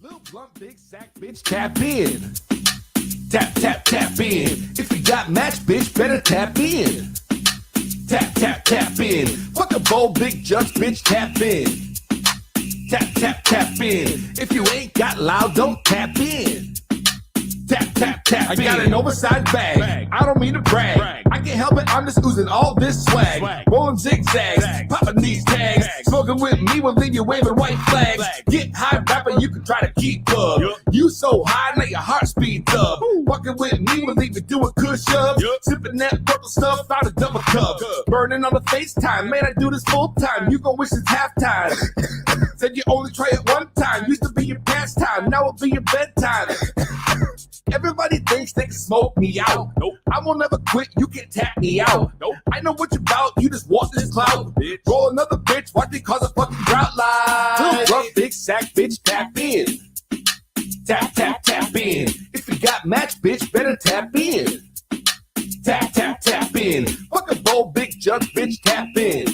Little blunt, big sack, bitch, tap in. Tap, tap, tap in. If you got match, bitch, better tap in. Tap, tap, tap in. Fuck a bowl, big judge, bitch, tap in. Tap, tap, tap in. If you ain't got loud, don't tap in. Tap, tap, tap in. I got an oversized bag. I don't mean to brag. I can't help it, I'm just oozing all this swag. Rolling zigzags, popping these tags. Smoking with me will leave you waving white flags. Get high, rapper, you can try to keep up. You so high, now your heart speeds up. Walking with me will leave you doing push-ups. Sipping that purple stuff out of double cup. Burning on the FaceTime, man, I do this full time. You gon' wish it's halftime. Said you only try it one time. Used to be your pastime, now it'll be your bedtime. Everybody thinks they can smoke me out. Nope. I will never quit, you can't tap me out. Nope. I know what you're about, you just walk this cloud. Roll another bitch, watch me cause a fucking drought line. Rough, big sack, bitch, tap in. Tap, tap, tap in. If you got match, bitch, better tap in. Tap, tap, tap in. Fuck a bowl, big jug, bitch, tap in.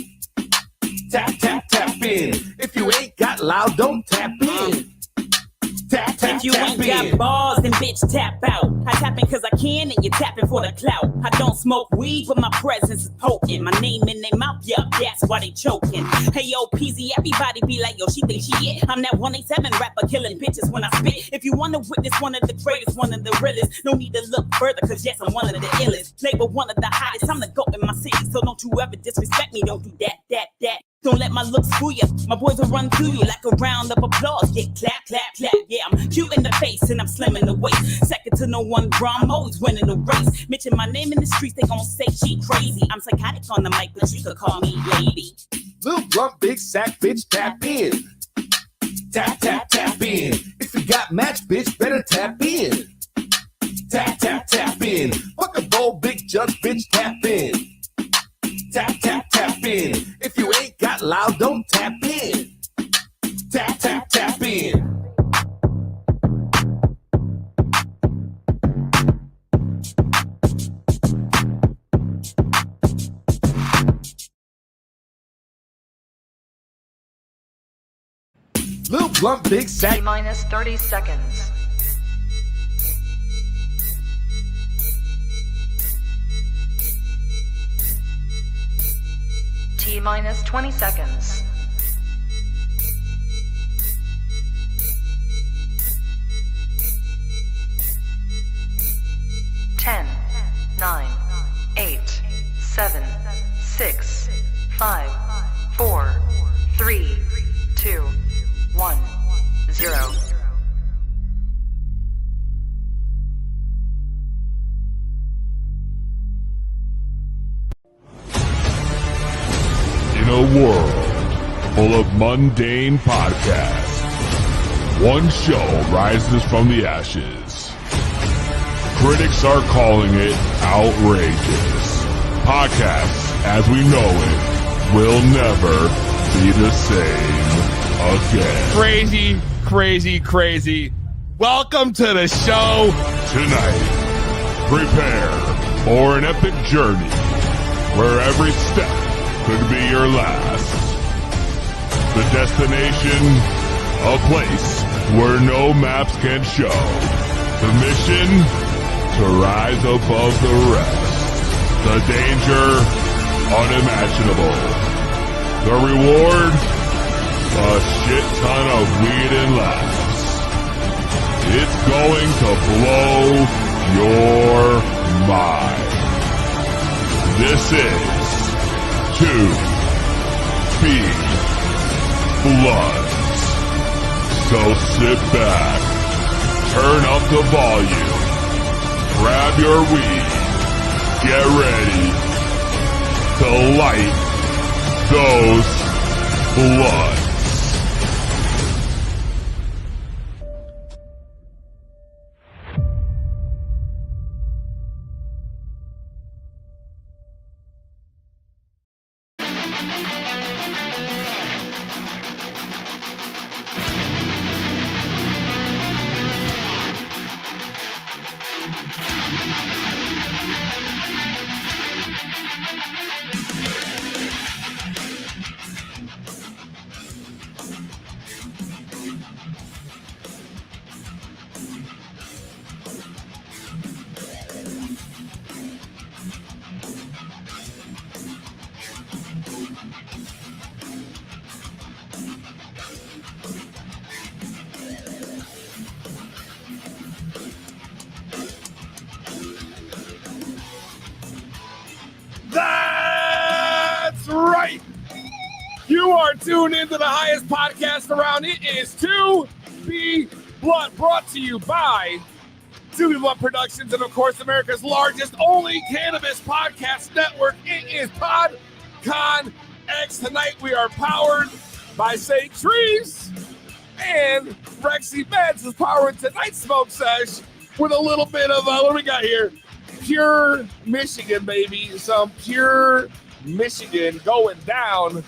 Tap, tap, tap in. If you ain't got loud, don't tap in. Tap, tap, if you ain't got balls, then bitch tap out. I tap in cause I can and you tapping for the clout. I don't smoke weed, but my presence is poking. My name in their mouth, yeah, that's why they choking. Hey yo, PZ, everybody be like, yo, she think she it. I'm that 187 rapper killing bitches when I spit. If you wanna witness one of the greatest, one of the realest, no need to look further cause yes, I'm one of the illest. Label one of the hottest, I'm the GOAT in my city. So don't you ever disrespect me, don't do that. Don't let my looks fool ya. My boys will run through you like a round of applause. Yeah, clap, clap, clap. Yeah, I'm cute in the face and I'm slim in the waist. Second to no one, bro, I'm always winning the race. Mention my name in the streets, they gon' say she crazy. I'm psychotic on the mic, but you could call me lady. Little blunt, big sack, bitch, tap in. Tap, tap, tap in. If you got match, bitch, better tap in. Tap, tap, tap in. Fuck a bowl, big jug, bitch, tap in. Tap, tap, tap in. If you ain't got loud, don't tap in. Tap, tap, tap in. Little blunt, big sack. T-minus 30 seconds. T-minus 20 seconds. 10, 9, 8, 7, 6, 5, 4, 3, 2, 1, 0. In a world full of mundane podcasts, one show rises from the ashes. Critics are calling it outrageous. Podcasts, as we know it, will never be the same again. Crazy, crazy, crazy. Welcome to the show. Tonight, prepare for an epic journey where every step could be your last. The destination, a place where no maps can show. The mission, to rise above the rest. The danger, unimaginable. The reward, a shit ton of weed and laughs. It's going to blow your mind. This is To Be Bloods. So sit back, turn up the volume, grab your weed, get ready to light those bloods. Tune into the highest podcast around. It is To Be Blunt, brought to you by To Be Blunt Productions and, of course, America's largest only cannabis podcast network. It is PodConX. Tonight we are powered by St. Trees, and Rexy Meds is powering tonight's smoke sesh with a little bit of, what do we got here? Pure Michigan, baby. Some pure Michigan going down.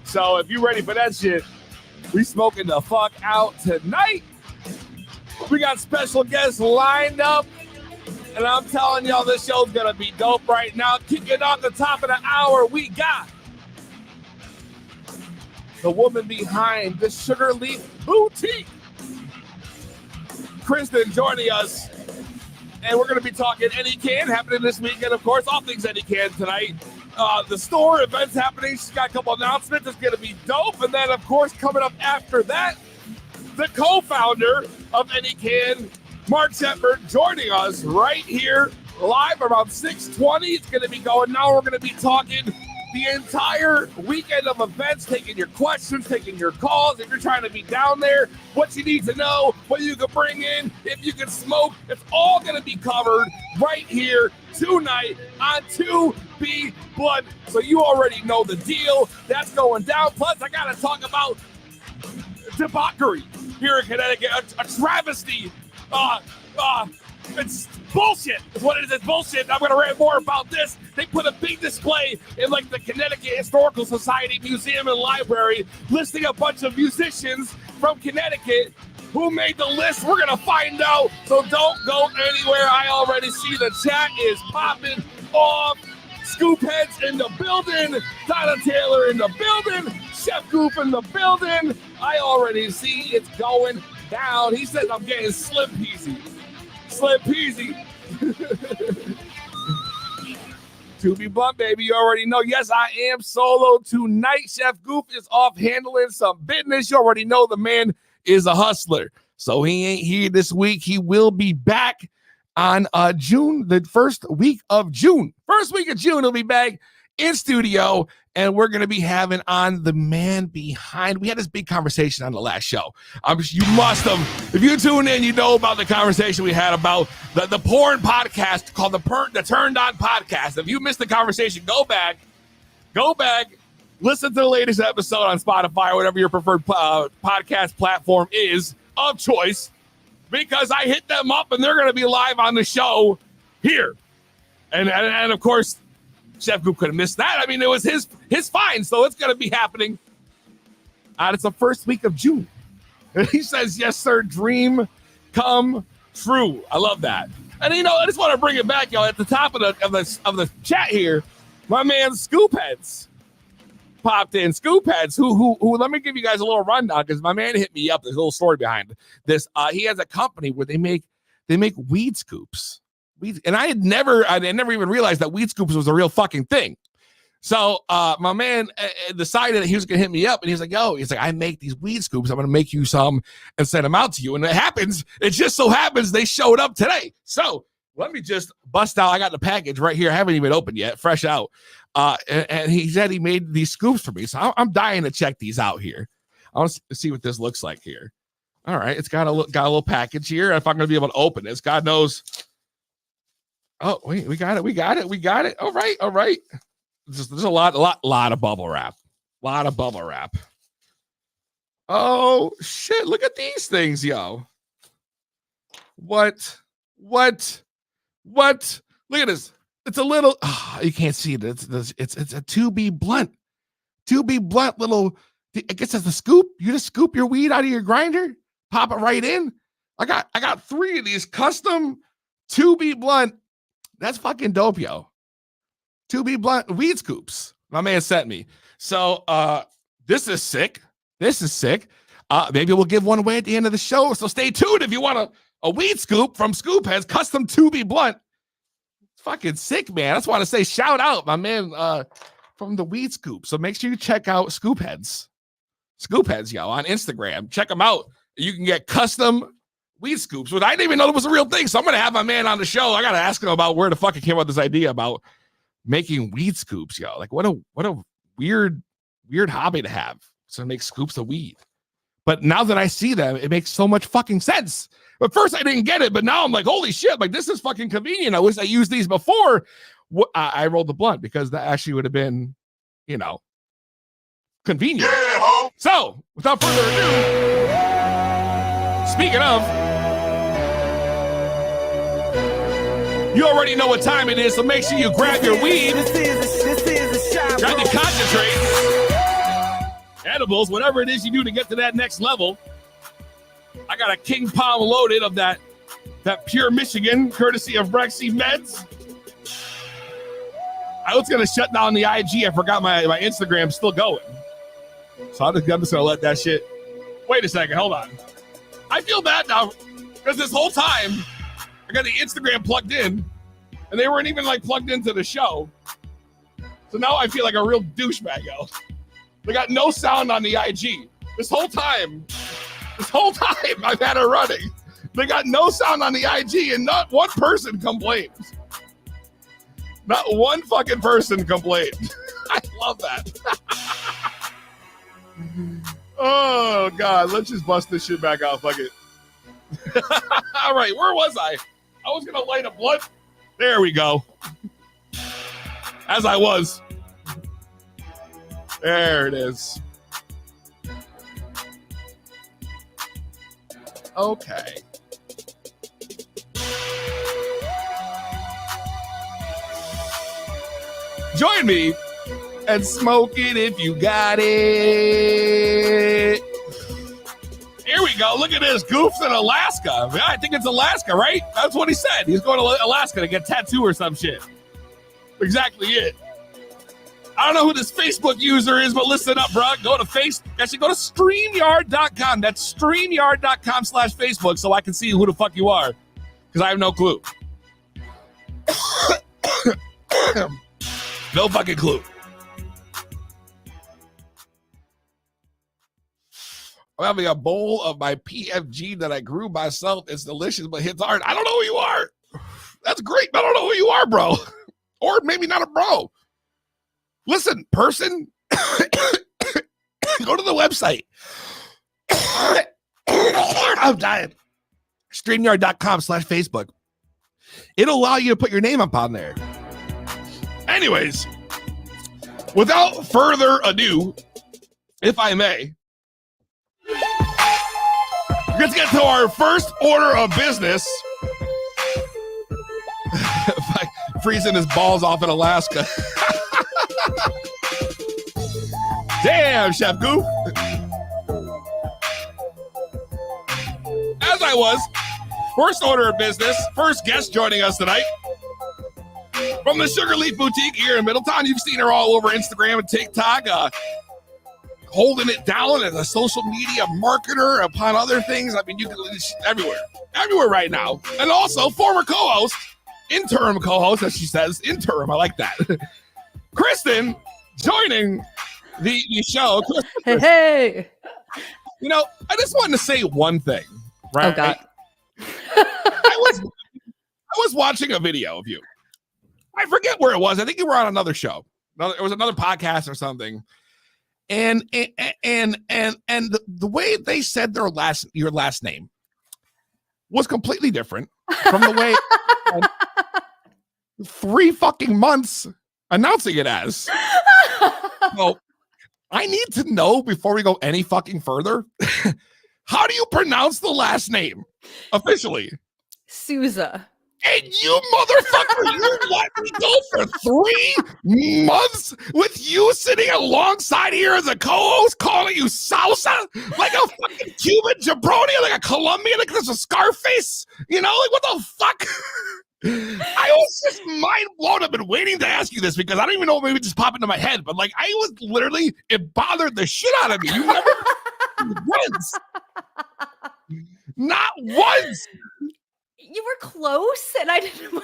So if you're ready for that shit, we smoking the fuck out tonight. We got special guests lined up, and I'm telling y'all this show's gonna be dope right now. Kicking off the top of the hour, we got the woman behind the Sugar Leaf Boutique, Kristen, joining us, and we're gonna be talking NECANN happening this weekend, of course, all things NECANN tonight. The store events happening. She's got a couple announcements. It's going to be dope. And then, of course, coming up after that, the co-founder of NECANN, Marc Shepard, joining us right here live around 6:20. It's going to be going now. We're going to be talking the entire weekend of events, taking your questions, taking your calls. If you're trying to be down there, what you need to know, what you can bring in, if you can smoke, it's all going to be covered right here tonight on To Be Blunt. So you already know the deal. That's going down. Plus, I got to talk about debauchery here in Connecticut, a travesty. It's bullshit. It's what it is. It's bullshit. I'm going to read more about this. They put a big display in like the Connecticut Historical Society Museum and Library listing a bunch of musicians from Connecticut who made the list. We're going to find out. So don't go anywhere. I already see the chat is popping off. Scoop Heads in the building. Donna Taylor in the building. Chef Goof in the building. I already see it's going down. He says I'm getting slim peasy. Slim peasy. To Be Blunt, baby. You already know. Yes, I am solo tonight. Chef Goof is off handling some business. You already know the man is a hustler. So he ain't here this week. He will be back on June, the first week of June. First week of June, he'll be back in studio, and we're going to be having on the man behind. We had this big conversation on the last show. You must have, if you tune in, you know about the conversation we had about the porn podcast called the Turned On Podcast. If you missed the conversation, go back, listen to the latest episode on Spotify or whatever your preferred podcast platform is of choice, because I hit them up and they're going to be live on the show here. And of course, Chef Goop could have missed that. I mean, it was his find, so it's going to be happening. It's the first week of June. And he says, yes, sir, dream come true. I love that. And, I just want to bring it back, y'all. At the top of the chat here, my man Scoop Heads popped in. Scoop Heads, who let me give you guys a little rundown, because my man hit me up. There's a little story behind this. He has a company where they make weed scoops. And I never even realized that weed scoops was a real fucking thing. So my man decided that he was gonna hit me up, and he's like, I make these weed scoops. I'm gonna make you some and send them out to you. And it just so happens they showed up today. So let me just bust out. I got the package right here. I haven't even opened yet, fresh out. And he said he made these scoops for me. So I'm dying to check these out here. I want to see what this looks like here. All right, it's got a little package here. If I'm gonna be able to open this, God knows. Oh, wait, we got it. All right. There's a lot of bubble wrap. Oh, shit. Look at these things, yo. What? Look at this. It's a little, you can't see it. It's a To Be Blunt. To Be Blunt little, I guess that's the scoop. You just scoop your weed out of your grinder, pop it right in. I got 3 of these custom To Be Blunt. That's fucking dope, yo. To Be Blunt weed scoops. My man sent me. So this is sick. Maybe we'll give one away at the end of the show. So stay tuned if you want a weed scoop from Scoop Heads, custom To Be Blunt. It's fucking sick, man. I just want to say shout out, my man, from the weed scoop. So make sure you check out Scoop Heads, yo, on Instagram. Check them out. You can get custom weed scoops, which I didn't even know it was a real thing. So I'm going to have my man on the show. I got to ask him about where the fuck he came up with this idea about making weed scoops, yo. Like what a weird hobby to have. and make scoops of weed. But now that I see them, it makes so much fucking sense. But first I didn't get it, but now I'm like, holy shit, like this is fucking convenient. I wish I used these before I rolled the blunt, because that actually would have been, you know, convenient. Yeah, so without further ado, speaking of, you already know what time it is, so make sure you grab your weed, grab your concentrate, edibles, whatever it is you do to get to that next level. I got a King Palm loaded of that pure Michigan, courtesy of Brexy Meds. I was gonna shut down the IG. I forgot my Instagram's still going, so I'm just gonna let that shit. Wait a second, hold on. I feel bad now because this whole time I got the Instagram plugged in, and they weren't even like plugged into the show. So now I feel like a real douchebag, yo. They got no sound on the IG. This whole time I've had it running. They got no sound on the IG, and not one person complained. Not one fucking person complained. I love that. Oh, God. Let's just bust this shit back out. Fuck it. All right. Where was I? I was going to light a blunt. There we go. As I was. There it is. Okay. Join me and smoke it if you got it. Here we go. Look at this. Goof's in Alaska. Yeah, I think it's Alaska, right? That's what he said. He's going to Alaska to get a tattoo or some shit. Exactly it. I don't know who this Facebook user is, but listen up, bro. Go to StreamYard.com. That's StreamYard.com/Facebook, so I can see who the fuck you are, because I have no clue. No fucking clue. I'm having a bowl of my PFG that I grew myself. It's delicious, but hits hard. I don't know who you are. That's great, but I don't know who you are, bro. Or maybe not a bro. Listen, person, go to the website. I'm dying. StreamYard.com/Facebook. It'll allow you to put your name up on there. Anyways, without further ado, if I may, let's get to our first order of business. Freezing his balls off in Alaska. Damn, Chef Goof. As I was, first order of business, first guest joining us tonight. From the Sugar Leaf Boutique here in Middletown. You've seen her all over Instagram and TikTok, holding it down as a social media marketer upon other things. I mean, you can everywhere right now. And also former co-host, interim co-host, as she says, interim. I like that. Kristen joining the show. Hey. You know, I just wanted to say one thing, right? Oh, God. I was watching a video of you. I forget where it was. I think you were on another show. It was another podcast or something. And the way they said your last name was completely different from the way 3 fucking months announcing it as. So I need to know before we go any fucking further. How do you pronounce the last name officially? Souza. And you motherfucker, you let me go for 3 months with you sitting alongside here as a co-host calling you salsa? Like a fucking Cuban jabroni, like a Colombian, like there's a Scarface? You know, like what the fuck? I was just mind blown. I've been waiting to ask you this because I don't even know, maybe it just popped into my head, but like I was literally, it bothered the shit out of me. You never once. Not once. You were close, and I didn't.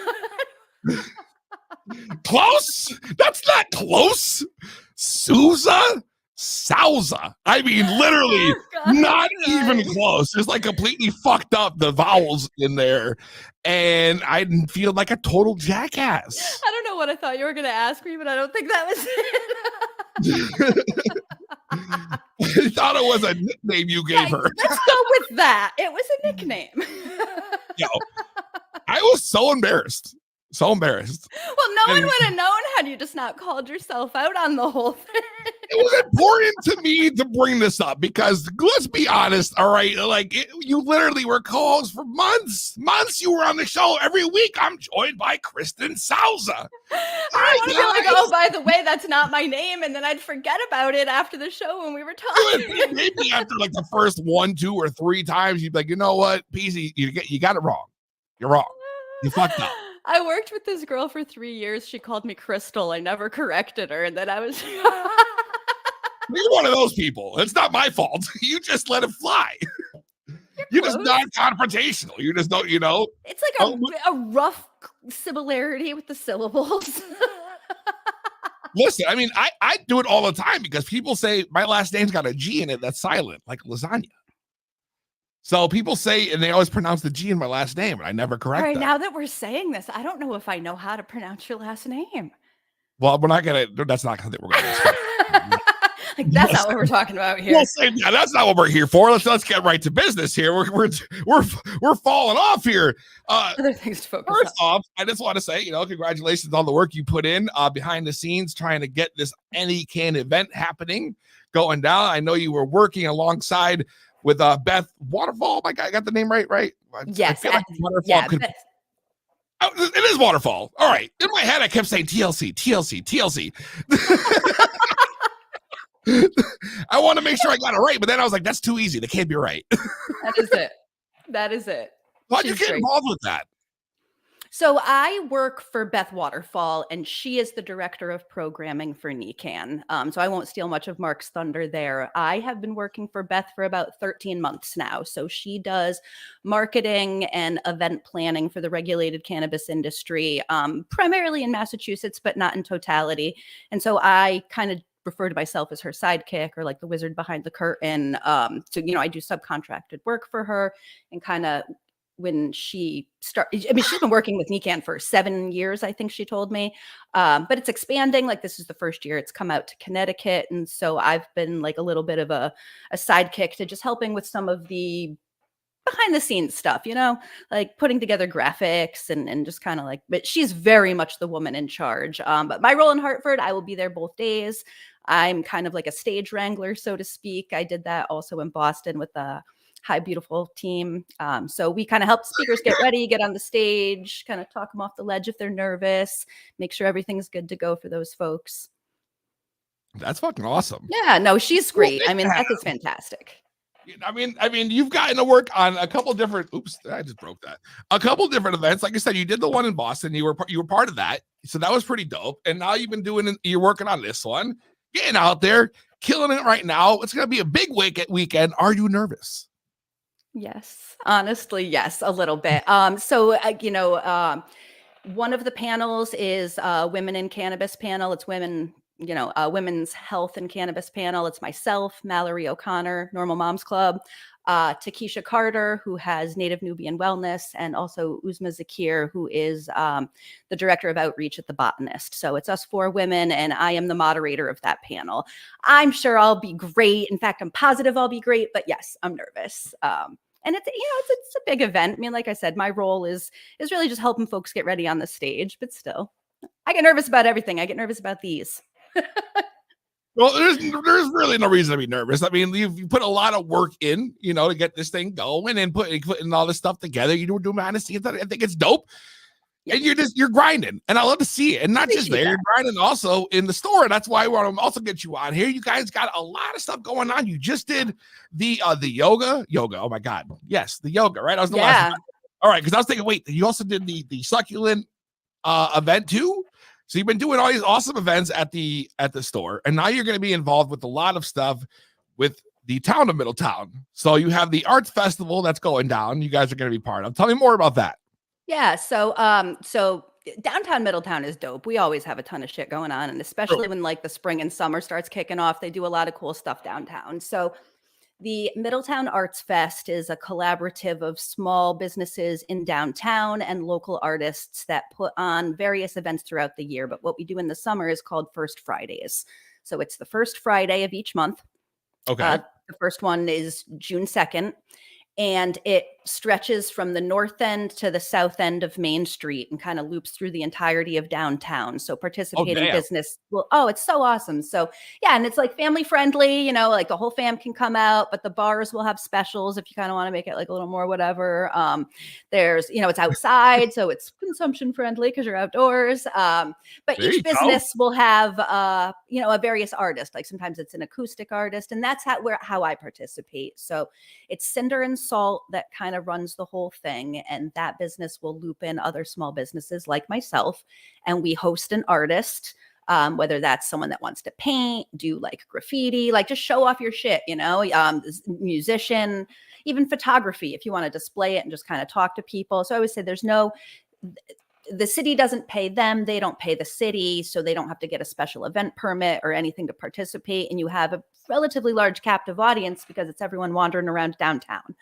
Close? That's not close. Souza? Salsa. I mean, literally, not even close. It's like completely fucked up the vowels in there. And I feel like a total jackass. I don't know what I thought you were going to ask me, but I don't think that was it. I thought it was a nickname you gave her. Let's go with that. It was a nickname. Yo, I was so embarrassed. So embarrassed. Well, no one would have known had you just not called yourself out on the whole thing. It was important to me to bring this up because let's be honest, all right? Like you literally were co-hosts for months. Months you were on the show every week. I'm joined by Kristen Souza. I want to be like, oh, by the way, that's not my name, and then I'd forget about it after the show when we were talking. Maybe after like the first 1, 2, or 3 times, you'd be like, you know what, Peasy, you got it wrong. You're wrong. You fucked up. I worked with this girl for 3 years. She called me Crystal. I never corrected her, and then I was. You're one of those people. It's not my fault. You just let it fly. You're just not confrontational. You just don't, It's like a rough similarity with the syllables. Listen, I mean, I do it all the time because people say my last name's got a G in it that's silent, like lasagna. So people say, and they always pronounce the G in my last name, and I never correct All right, that. now that we're saying this, I don't know if I know how to pronounce your last name. Well, we're not going to, that's not how we're going to like, that's not what we're talking about here. We'll say, yeah, that's not what we're here for. Let's get right to business here. We're falling off here. Other things to focus First off, I just want to say, congratulations on the work you put in behind the scenes trying to get this NECANN event happening, going down. I know you were working alongside with Beth Waterfall. My guy, I got the name right? Yes. I feel like Waterfall it is Waterfall. All right. In my head, I kept saying TLC. I want to make sure I got it right, but then I was like, that's too easy. That can't be right. That is it. Why'd you get involved with that? So I work for Beth Waterfall, and she is the director of programming for NECANN. So I won't steal much of Mark's thunder there. I have been working for Beth for about 13 months now. So she does marketing and event planning for the regulated cannabis industry, primarily in Massachusetts, but not in totality. And so I kind of refer to myself as her sidekick or like the wizard behind the curtain. So, I do subcontracted work for her and kind of when she started, she's been working with NECANN for 7 years, I think she told me, but it's expanding. Like this is the first year it's come out to Connecticut. And so I've been like a little bit of a sidekick to just helping with some of the behind the scenes stuff, like putting together graphics and just kind of like, but she's very much the woman in charge. But my role in Hartford, I will be there both days. I'm kind of like a stage wrangler, so to speak. I did that also in Boston with the Hi Beautiful team. So we kind of help speakers get ready, get on the stage, kind of talk them off the ledge if they're nervous, make sure everything's good to go for those folks. That's fucking awesome. Yeah, no, she's great. I mean, Beth is fantastic. I mean, you've gotten to work on a couple different. Oops, I just broke that. A couple different events. Like I said, you did the one in Boston. You were part of that, so that was pretty dope. And now you're working on this one, getting out there, killing it right now. It's gonna be a big weekend. Are you nervous? Yes, honestly, yes, a little bit. One of the panels is Women in Cannabis panel. It's women, Women's Health and Cannabis panel. It's myself, Mallory O'Connor, Normal Moms Club, Takesha Carter, who has Native Nubian Wellness, and also Uzma Zakir, who is the director of outreach at The Botanist. So it's us 4 women, and I am the moderator of that panel. I'm sure I'll be great. In fact, I'm positive I'll be great, but yes, I'm nervous. And it's a big event. I mean, like I said, my role is really just helping folks get ready on the stage, but still, I get nervous about everything. I get nervous about these. Well, there's really no reason to be nervous. I mean, you put a lot of work in, to get this thing going and putting all this stuff together. You do behind the scenes. I think it's dope. Yeah. And you're grinding, and I love to see it. And not just there, you're grinding also in the store. That's why I want to also get you on here. You guys got a lot of stuff going on. You just did the yoga. Oh my God, yes, the yoga. Right, I was the last one. All right, because I was thinking, wait, you also did the succulent event too. So you've been doing all these awesome events at the store, and now you're going to be involved with a lot of stuff with the town of Middletown. So you have the arts festival that's going down. You guys are going to be part of. Tell me more about that. Yeah, so downtown Middletown is dope. We always have a ton of shit going on, and especially when like the spring and summer starts kicking off, they do a lot of cool stuff downtown. So the Middletown Arts Fest is a collaborative of small businesses in downtown and local artists that put on various events throughout the year. But what we do in the summer is called First Fridays. So it's the first Friday of each month. Okay. The first one is June 2nd. And it stretches from the north end to the south end of Main Street and kind of loops through the entirety of downtown. So participating damn. business it's so awesome. So yeah, and it's like family friendly, like the whole fam can come out, but the bars will have specials if you kind of want to make it like a little more whatever. There's, it's outside, so it's consumption friendly because you're outdoors. But There you each business will have a various artist. Like sometimes it's an acoustic artist, and that's how I participate. So it's Cinder and Salt that kind of runs the whole thing, and that business will loop in other small businesses like myself, and we host an artist, whether that's someone that wants to paint, do like graffiti, like just show off your shit, musician, even photography if you want to display it and just kind of talk to people. So I always say the city doesn't pay them, they don't pay the city, so they don't have to get a special event permit or anything to participate, and you have a relatively large captive audience because it's everyone wandering around downtown.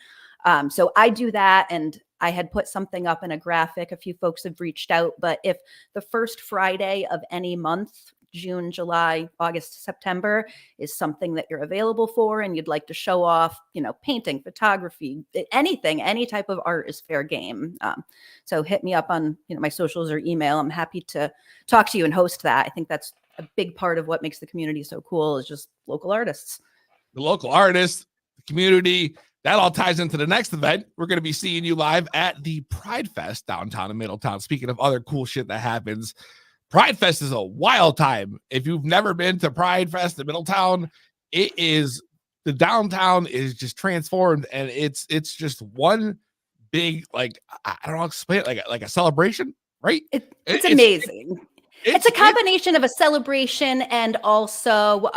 So I do that, and I had put something up in a graphic. A few folks have reached out, but if the first Friday of any month, June, July, August, September, is something that you're available for and you'd like to show off, painting, photography, anything, any type of art is fair game. So hit me up on my socials or email. I'm happy to talk to you and host that. I think that's a big part of what makes the community so cool is just local artists. The local artists, the community, that all ties into the next event. We're going to be seeing you live at the Pride Fest downtown in Middletown. Speaking of other cool shit that happens, Pride Fest is a wild time. If you've never been to Pride Fest in Middletown, the downtown is just transformed, and it's just one big, like, I don't know how to explain it, like a celebration, right? It's amazing. It's a combination of a celebration and also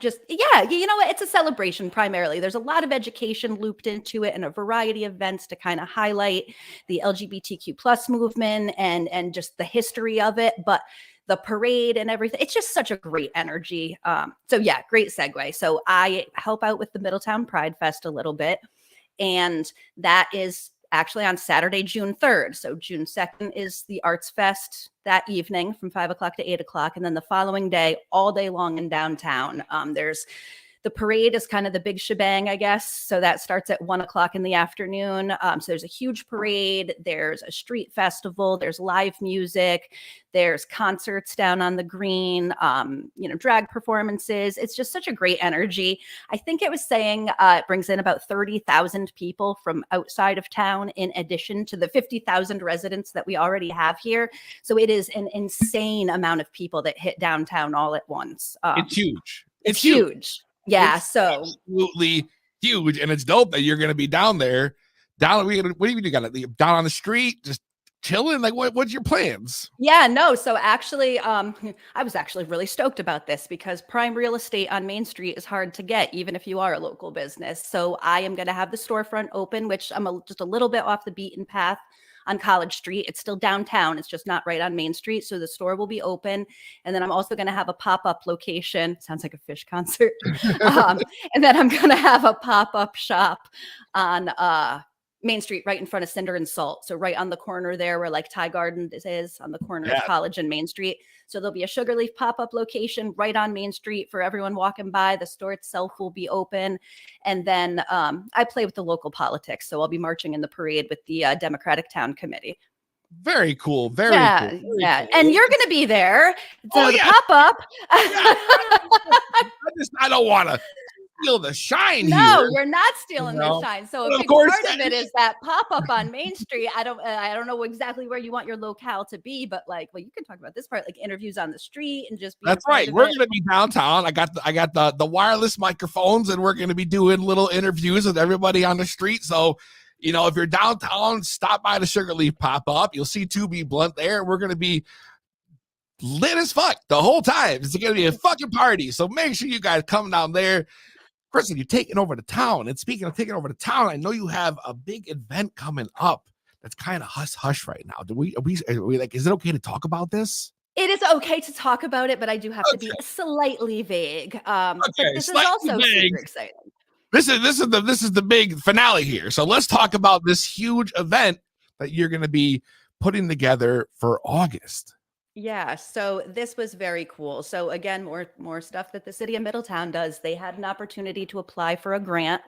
it's a celebration primarily. There's a lot of education looped into it and a variety of events to kind of highlight the LGBTQ plus movement and just the history of it. But the parade and everything, it's just such a great energy. So yeah, great segue. So I help out with the Middletown Pride Fest a little bit, and that is actually on Saturday, June 3rd. So June 2nd is the Arts Fest that evening from 5 o'clock to 8 o'clock. And then the following day, all day long in downtown, there's the parade is kind of the big shebang, I guess. So that starts at 1 o'clock in the afternoon. So there's a huge parade. There's a street festival. There's live music. There's concerts down on the green, drag performances. It's just such a great energy. I think it was saying it brings in about 30,000 people from outside of town, in addition to the 50,000 residents that we already have here. So it is an insane amount of people that hit downtown all at once. It's huge. It's huge. Yeah, it's so absolutely huge, and it's dope that you're going to be down there. What do you do? Got to down on the street, just chilling? Like, what's your plans? Yeah, no. So actually, I was actually really stoked about this because prime real estate on Main Street is hard to get, even if you are a local business. So I am going to have the storefront open, which I'm just a little bit off the beaten path on College Street. It's still downtown. It's just not right on Main Street. So the store will be open. And then I'm also going to have a pop-up location. Sounds like a Fish concert. And then I'm going to have a pop-up shop on Main Street right in front of Cinder and Salt. So right on the corner there where like Thai Garden is on the corner of College and Main Street. So there'll be a Sugar Leaf pop-up location right on Main Street for everyone walking by. The store itself will be open. And then I play with the local politics. So I'll be marching in the parade with the Democratic Town Committee. Very cool. Very cool. Yeah. Cool. And you're going to be there. So the pop-up. I don't want to steal the shine here. No, you're not stealing the shine. So a big part of it is that pop-up on Main Street. I don't know exactly where you want your locale to be, but you can talk about this part, like interviews on the street and just be. That's right. We're going to be downtown. I got the wireless microphones, and we're going to be doing little interviews with everybody on the street. So, if you're downtown, stop by the Sugar Leaf pop-up. You'll see 2B Blunt there. We're going to be lit as fuck the whole time. It's going to be a fucking party. So make sure you guys come down there. Kristen, you're taking over the town. And speaking of taking over the town, I know you have a big event coming up that's kind of hush right now. Are we like, is it okay to talk about this? It is okay to talk about it, but I do have to be slightly vague. But this is also super exciting. This is the big finale here. So let's talk about this huge event that you're going to be putting together for August. Yeah, so this was very cool. So again, more stuff that the city of Middletown does. They had an opportunity to apply for a grant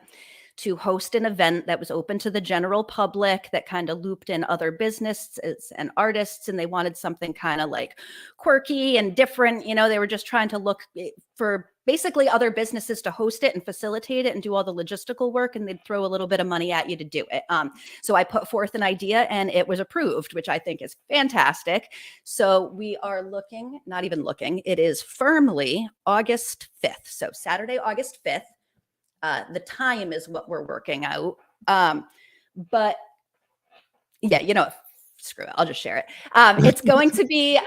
to host an event that was open to the general public that kind of looped in other businesses and artists, and they wanted something kind of like quirky and different. You know, they were just trying to look for basically other businesses to host it and facilitate it and do all the logistical work, and they'd throw a little bit of money at you to do it. So I put forth an idea and it was approved, which I think is fantastic. So we are looking, not even looking, it is firmly August 5th. So Saturday, August 5th. The time is what we're working out. But yeah, you know, screw it. I'll just share it. It's going to be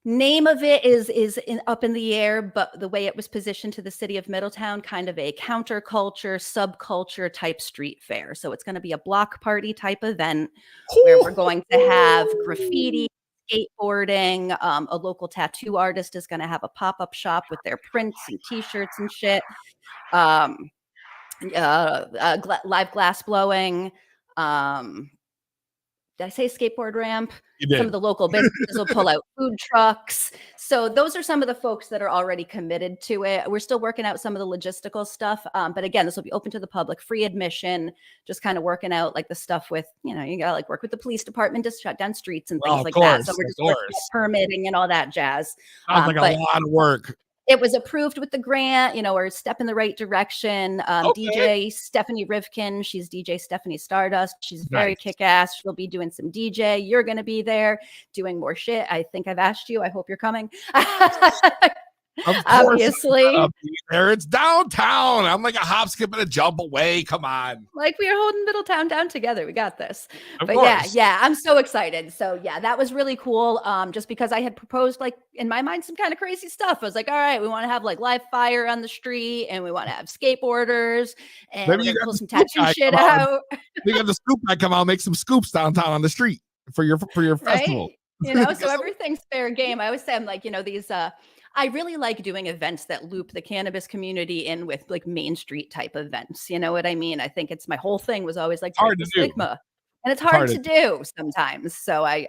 name of it is up in the air, but the way it was positioned to the city of Middletown, kind of a counterculture, subculture type street fair. So it's going to be a block party type event where we're going to have graffiti, skateboarding. A local tattoo artist is going to have a pop-up shop with their prints and t-shirts and shit. Live glass blowing. Did I say skateboard ramp? Some of the local businesses will pull out food trucks. So those are some of the folks that are already committed to it. We're still working out some of the logistical stuff. But again, this will be open to the public, free admission, just kind of working out like the stuff with, you know, you got to like work with the police department to shut down streets and things like that. So we're just working at permitting and all that jazz. Sounds like a lot of work. It was approved with the grant, you know, we're a step in the right direction. DJ Stephanie Rivkin, she's DJ Stephanie Stardust. She's very kick-ass. She'll be doing some DJ. You're going to be there doing more shit. I think I've asked you. I hope you're coming. Obviously. There, it's downtown. I'm like a hop, skip, and a jump away. Come on. Like we are holding Middletown down together. We got this. Of but course. yeah, I'm so excited. So yeah, that was really cool. Just because I had proposed, like in my mind, some kind of crazy stuff. I was like, all right, we want to have like live fire on the street, and we want to have skateboarders, and we're gonna pull some tattoo shit out. We got the scoop guy come out, make some scoops downtown on the street for your festival. You know, so everything's fair game. I always say, I'm like, you know, these I really like doing events that loop the cannabis community in with like Main Street type events. You know what I mean? I think it's my whole thing was always like hard to stigma. And it's hard to do sometimes. So I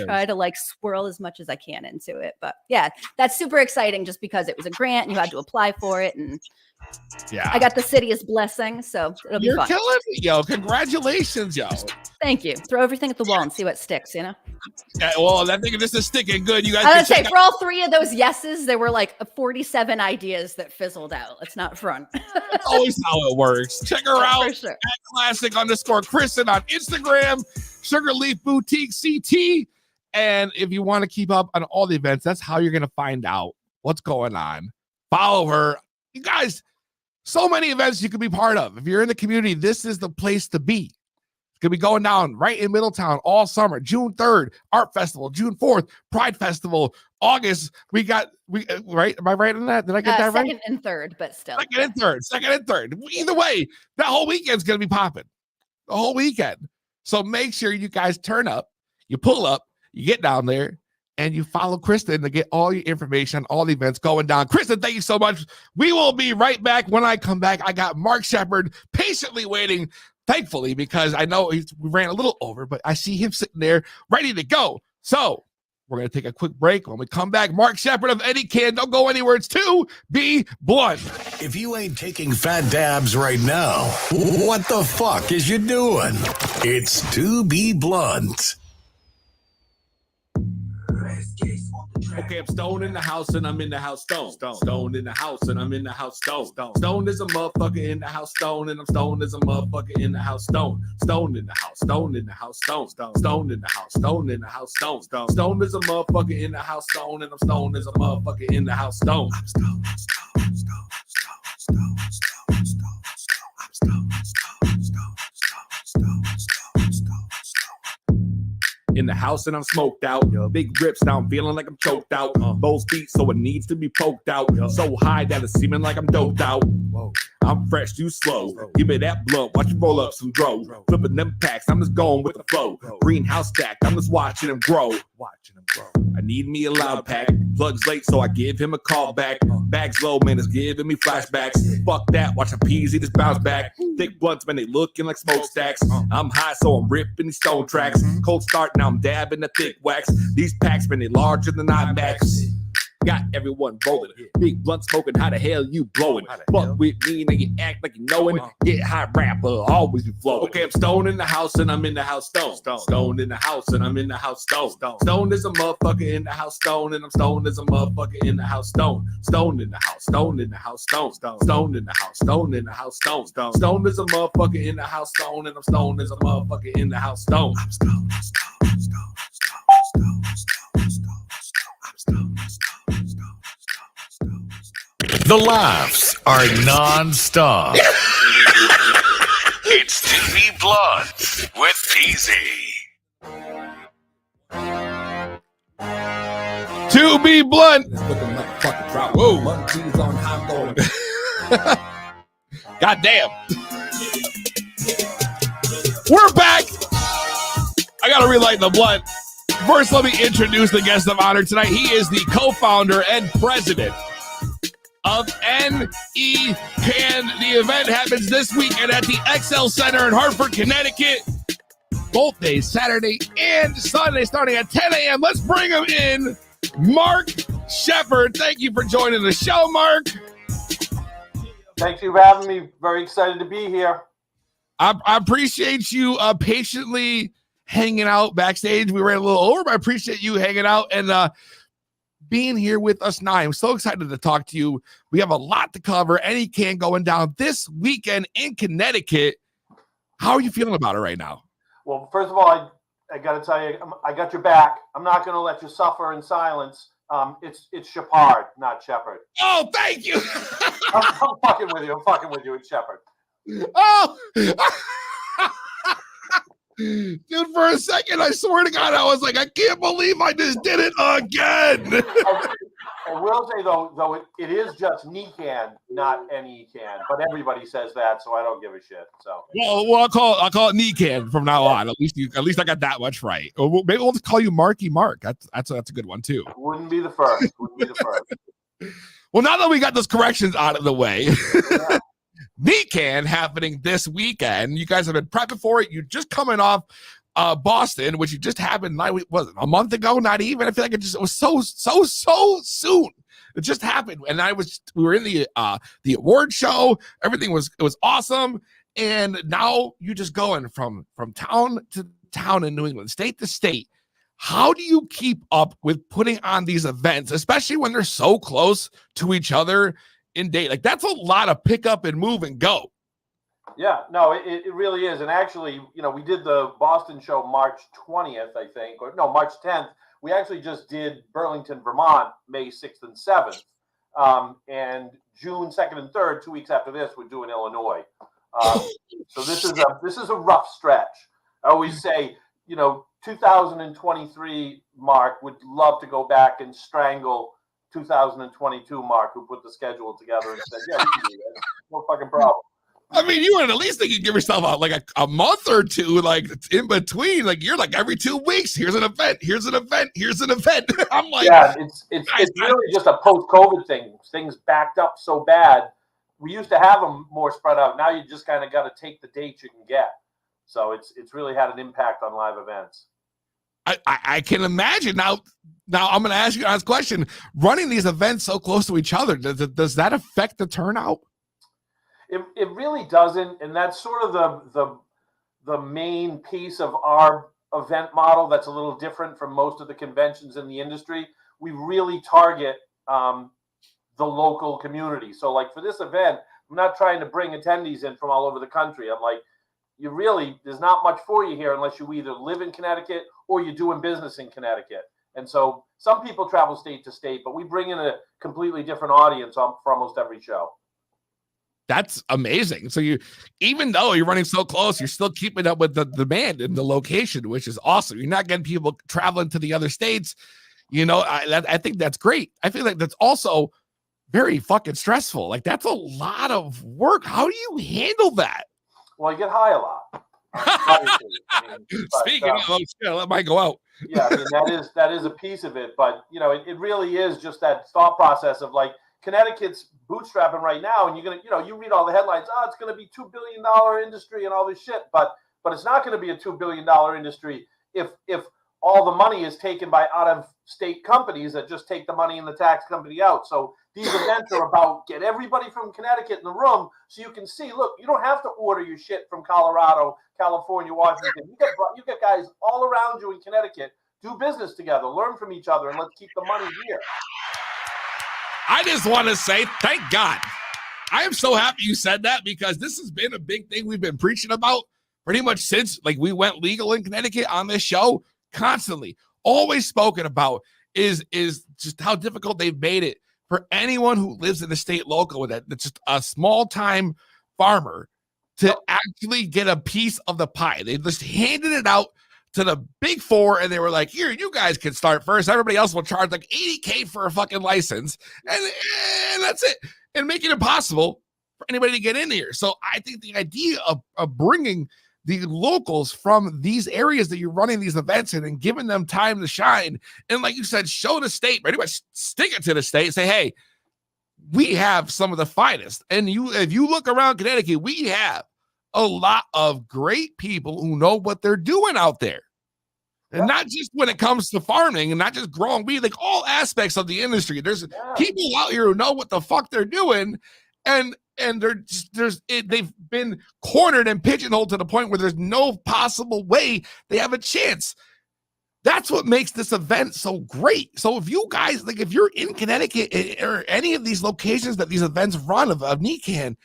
try to like swirl as much as I can into it. But yeah, that's super exciting just because it was a grant and you had to apply for it. And yeah, I got the city's blessing. So it'll be fun. You're killing me, yo. Congratulations, yo. Thank you. Throw everything at the wall and see what sticks, you know? Yeah, well, that thing, this is sticking good. You guys I would say for all three of those yeses, there were like 47 ideas that fizzled out. Let's not front. That's always how it works. Check her out for sure. at classic_Kristen on Instagram, Sugarleaf Boutique CT. And if you want to keep up on all the events, that's how you're going to find out what's going on. Follow her. You guys, so many events you can be part of. If you're in the community, this is the place to be. Gonna be going down right in Middletown all summer. June 3rd, Art Festival. June 4th, Pride Festival. August, we right? Am I right on that? Did I get that right? Second and third, but still. Second and third. Either way, that whole weekend's gonna be popping. The whole weekend. So make sure you guys turn up, you pull up, you get down there, and you follow Kristen to get all your information, all the events going down. Kristen, thank you so much. We will be right back. When I come back, I got Marc Shepard patiently waiting. Thankfully, because I know we ran a little over, but I see him sitting there ready to go. So we're going to take a quick break. When we come back, Marc Shepard of NECANN. Don't go anywhere. It's To Be Blunt. If you ain't taking fat dabs right now, what the fuck is you doing? It's To Be Blunt. Okay, I'm stoned in the house and I'm in the house stoned. Stoned in the house and I'm in the house stoned. Stoned as a motherfucker in the house stoned and I'm stoned as a motherfucker in the house stoned. Stoned in the house, stoned in the house stoned. Stoned in the house, stoned in the house stoned. Stoned as a motherfucker in the house stoned and I'm stoned as a motherfucker in the house stoned. I'm stoned, stoned, stoned, stoned, stoned, stoned, stoned, stoned. I'm stoned, stoned, stoned, stoned, stoned, stoned, stoned. In the house and I'm smoked out. Big rips now I'm feeling like I'm choked out. Those beats so it needs to be poked out. So high that it's seeming like I'm doped out. I'm fresh, you slow. Give me that blunt, watch you roll up some dro. Flipping them packs, I'm just going with the flow. Greenhouse stack, I'm just watching them grow. I need me a loud pack. Plugs late, so I give him a call back. Bags low, man, it's giving me flashbacks. Fuck that, watch a peasy just bounce back. Thick blunts, man, they looking like smokestacks. I'm high, so I'm ripping these stone tracks. Cold start, now I'm dabbing the thick wax. These packs, man, they larger than IMAX. Got everyone rolling. Big blunt smoking, how the hell you blowing? Fuck with me, and you act like you knowin'. Get high rapper, always be flowing. Okay, I'm stoned in the house, and I'm in the house stone. Stoned in the house, and I'm in the house stone. Stoned as a motherfucker in the house stone, and I'm stoned as a motherfucker in the house stone. Stoned in the house, stoned in the house stone. Stoned in the house, stoned in the house stone. Stoned as a motherfucker in the house stone, and I'm stoned as a motherfucker in the house stone. I'm stoned, I'm stoned, I'm stoned, I'm stoned, I'm stoned, I'm stoned, I'm stoned, I'm stoned. The laughs are non-stop. It's To Be Blunt with Peasy. To be blunt. It's looking like fucking drought. Whoa. Monkeys on high going. God damn. We're back. I gotta relight the blunt. First, let me introduce the guest of honor tonight. He is the co-founder and president of NECANN. The event happens this weekend at the XL Center in Hartford, Connecticut. Both days, Saturday and Sunday, starting at 10 a.m. Let's bring him in, Marc Shepard. Thank you for joining the show, Marc. Thank you for having me. Very excited to be here. I appreciate you patiently hanging out backstage. We ran a little over, but I appreciate you hanging out and being here with us now. I'm so excited to talk to you. We have a lot to cover. NECANN going down this weekend in Connecticut. How are you feeling about it right now? Well, first of all, I got to tell you, I got your back. I'm not going to let you suffer in silence. It's Shepard, not Shepard. Oh, thank you. I'm fucking with you. I'm fucking with you. It's Shepard. Oh, dude, for a second, I swear to God, I was like, I can't believe I just did it again. I will say, though it is just NECANN, not NECANN, but everybody says that, so I don't give a shit. So Well, I'll call it NECANN from now on. At least I got that much right. Or maybe we'll just call you Marky Mark. That's a good one too. Wouldn't be the first. Well, now that we got those corrections out of the way, Yeah. NECANN happening this weekend. You guys have been prepping for it. You're just coming off Boston, which just happened a month ago, not even. I feel like it was so soon. It just happened. And we were in the award show. Everything was awesome. And now you're just going from town to town in New England, state to state. How do you keep up with putting on these events, especially when they're so close to each other in date? Like, that's a lot of pick up and move and go. Yeah, no, it really is. And actually, we did the Boston show March 20th, I think, or no, March 10th. We actually just did Burlington, Vermont, May 6th and 7th. And June 2nd and 3rd, 2 weeks after this, we're doing Illinois. So this is a rough stretch. I always say, 2023 Mark would love to go back and strangle 2022 Mark, who put the schedule together and said, yeah, we can do that. No fucking problem. I mean, you would at least think you give yourself a month or two, like in between. Like, you're like every 2 weeks, here's an event, here's an event, here's an event. I'm like, yeah, it's really just a post-COVID thing. Things backed up so bad. We used to have them more spread out. Now you just kind of got to take the dates you can get. So it's really had an impact on live events. I can imagine. Now I'm going to ask you this question. Running these events so close to each other, does that affect the turnout? It really doesn't, and that's sort of the main piece of our event model that's a little different from most of the conventions in the industry. We really target the local community. So, like, for this event, I'm not trying to bring attendees in from all over the country. I'm like, there's not much for you here unless you either live in Connecticut or you're doing business in Connecticut. And so some people travel state to state, but we bring in a completely different audience for almost every show. That's amazing. So even though you're running so close, you're still keeping up with the demand and the location, which is awesome. You're not getting people traveling to the other states. I think that's great. I feel like that's also very fucking stressful. Like, that's a lot of work. How do you handle that? Well, you get high a lot. Obviously. Speaking of, shit, let mine go out. Yeah, I mean, that is a piece of it, but you know, it really is just that thought process of like Connecticut's bootstrapping right now, and you're gonna, you know, you read all the headlines, oh, it's gonna be $2 billion industry and all this shit, but it's not gonna be a $2 billion industry if all the money is taken by out of state companies that just take the money and the tax company out. So these events are about get everybody from Connecticut in the room so you can see, look, you don't have to order your shit from Colorado, California, Washington. You get guys all around you in Connecticut. Do business together, learn from each other, and let's keep the money here. I just want to say thank God. I am so happy you said that, because this has been a big thing we've been preaching about pretty much since like we went legal in Connecticut on this show. Constantly, always spoken about is just how difficult they've made it for anyone who lives in the state local with it. That's just a small time farmer to actually get a piece of the pie. They just handed it out to the big four, and they were like, here, you guys can start first. Everybody else will charge like $80K for a fucking license, and that's it, and make it impossible for anybody to get in here. So I think the idea of bringing the locals from these areas that you're running these events in and giving them time to shine, and like you said, show the state, pretty much stick it to the state, say, hey, we have some of the finest. And if you look around Connecticut, we have a lot of great people who know what they're doing out there. And not just when it comes to farming and not just growing weed, like all aspects of the industry. There's people out here who know what the fuck they're doing, and they've been cornered and pigeonholed to the point where there's no possible way they have a chance. That's what makes this event so great. So if you guys, like, if you're in Connecticut or any of these locations that these events run of NECANN,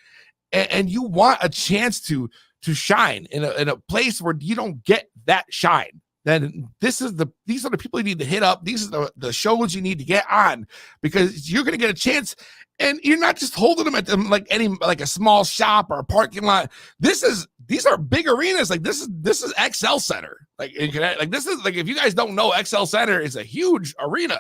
and you want a chance to shine in a place where you don't get that shine, then these are the people you need to hit up. These are the shows you need to get on, because you're going to get a chance. And you're not just holding them at them like a small shop or a parking lot. These are big arenas. Like this is XL Center. Like this is like, if you guys don't know, XL Center is a huge arena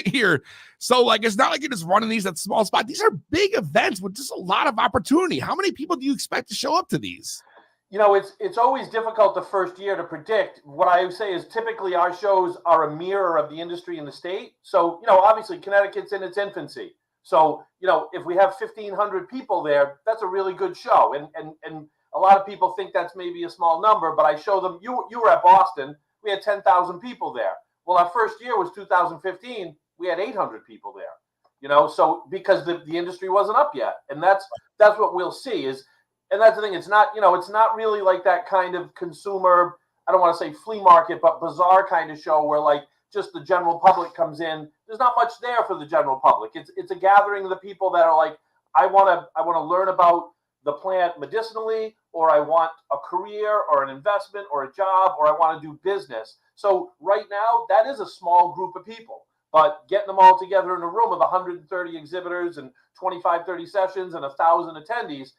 here. So like, it's not like you're just running these at small spots. These are big events with just a lot of opportunity. How many people do you expect to show up to these? You know, it's always difficult the first year to predict. What I would say is typically our shows are a mirror of the industry in the state. So, you know, obviously Connecticut's in its infancy. So, you know, if we have 1,500 people there, that's a really good show. And a lot of people think that's maybe a small number, but I show them, you were at Boston, we had 10,000 people there. Well, our first year was 2015, we had 800 people there, you know, so because the industry wasn't up yet. And that's what we'll see is, and that's the thing, it's not really like that kind of consumer, I don't want to say flea market, but bazaar kind of show where like just the general public comes in. There's not much there for the general public. It's a gathering of the people that are like, I want to learn about the plant medicinally, or I want a career or an investment or a job, or I want to do business. So right now, that is a small group of people, but getting them all together in a room with 130 exhibitors and 25, 30 sessions and 1,000 attendees,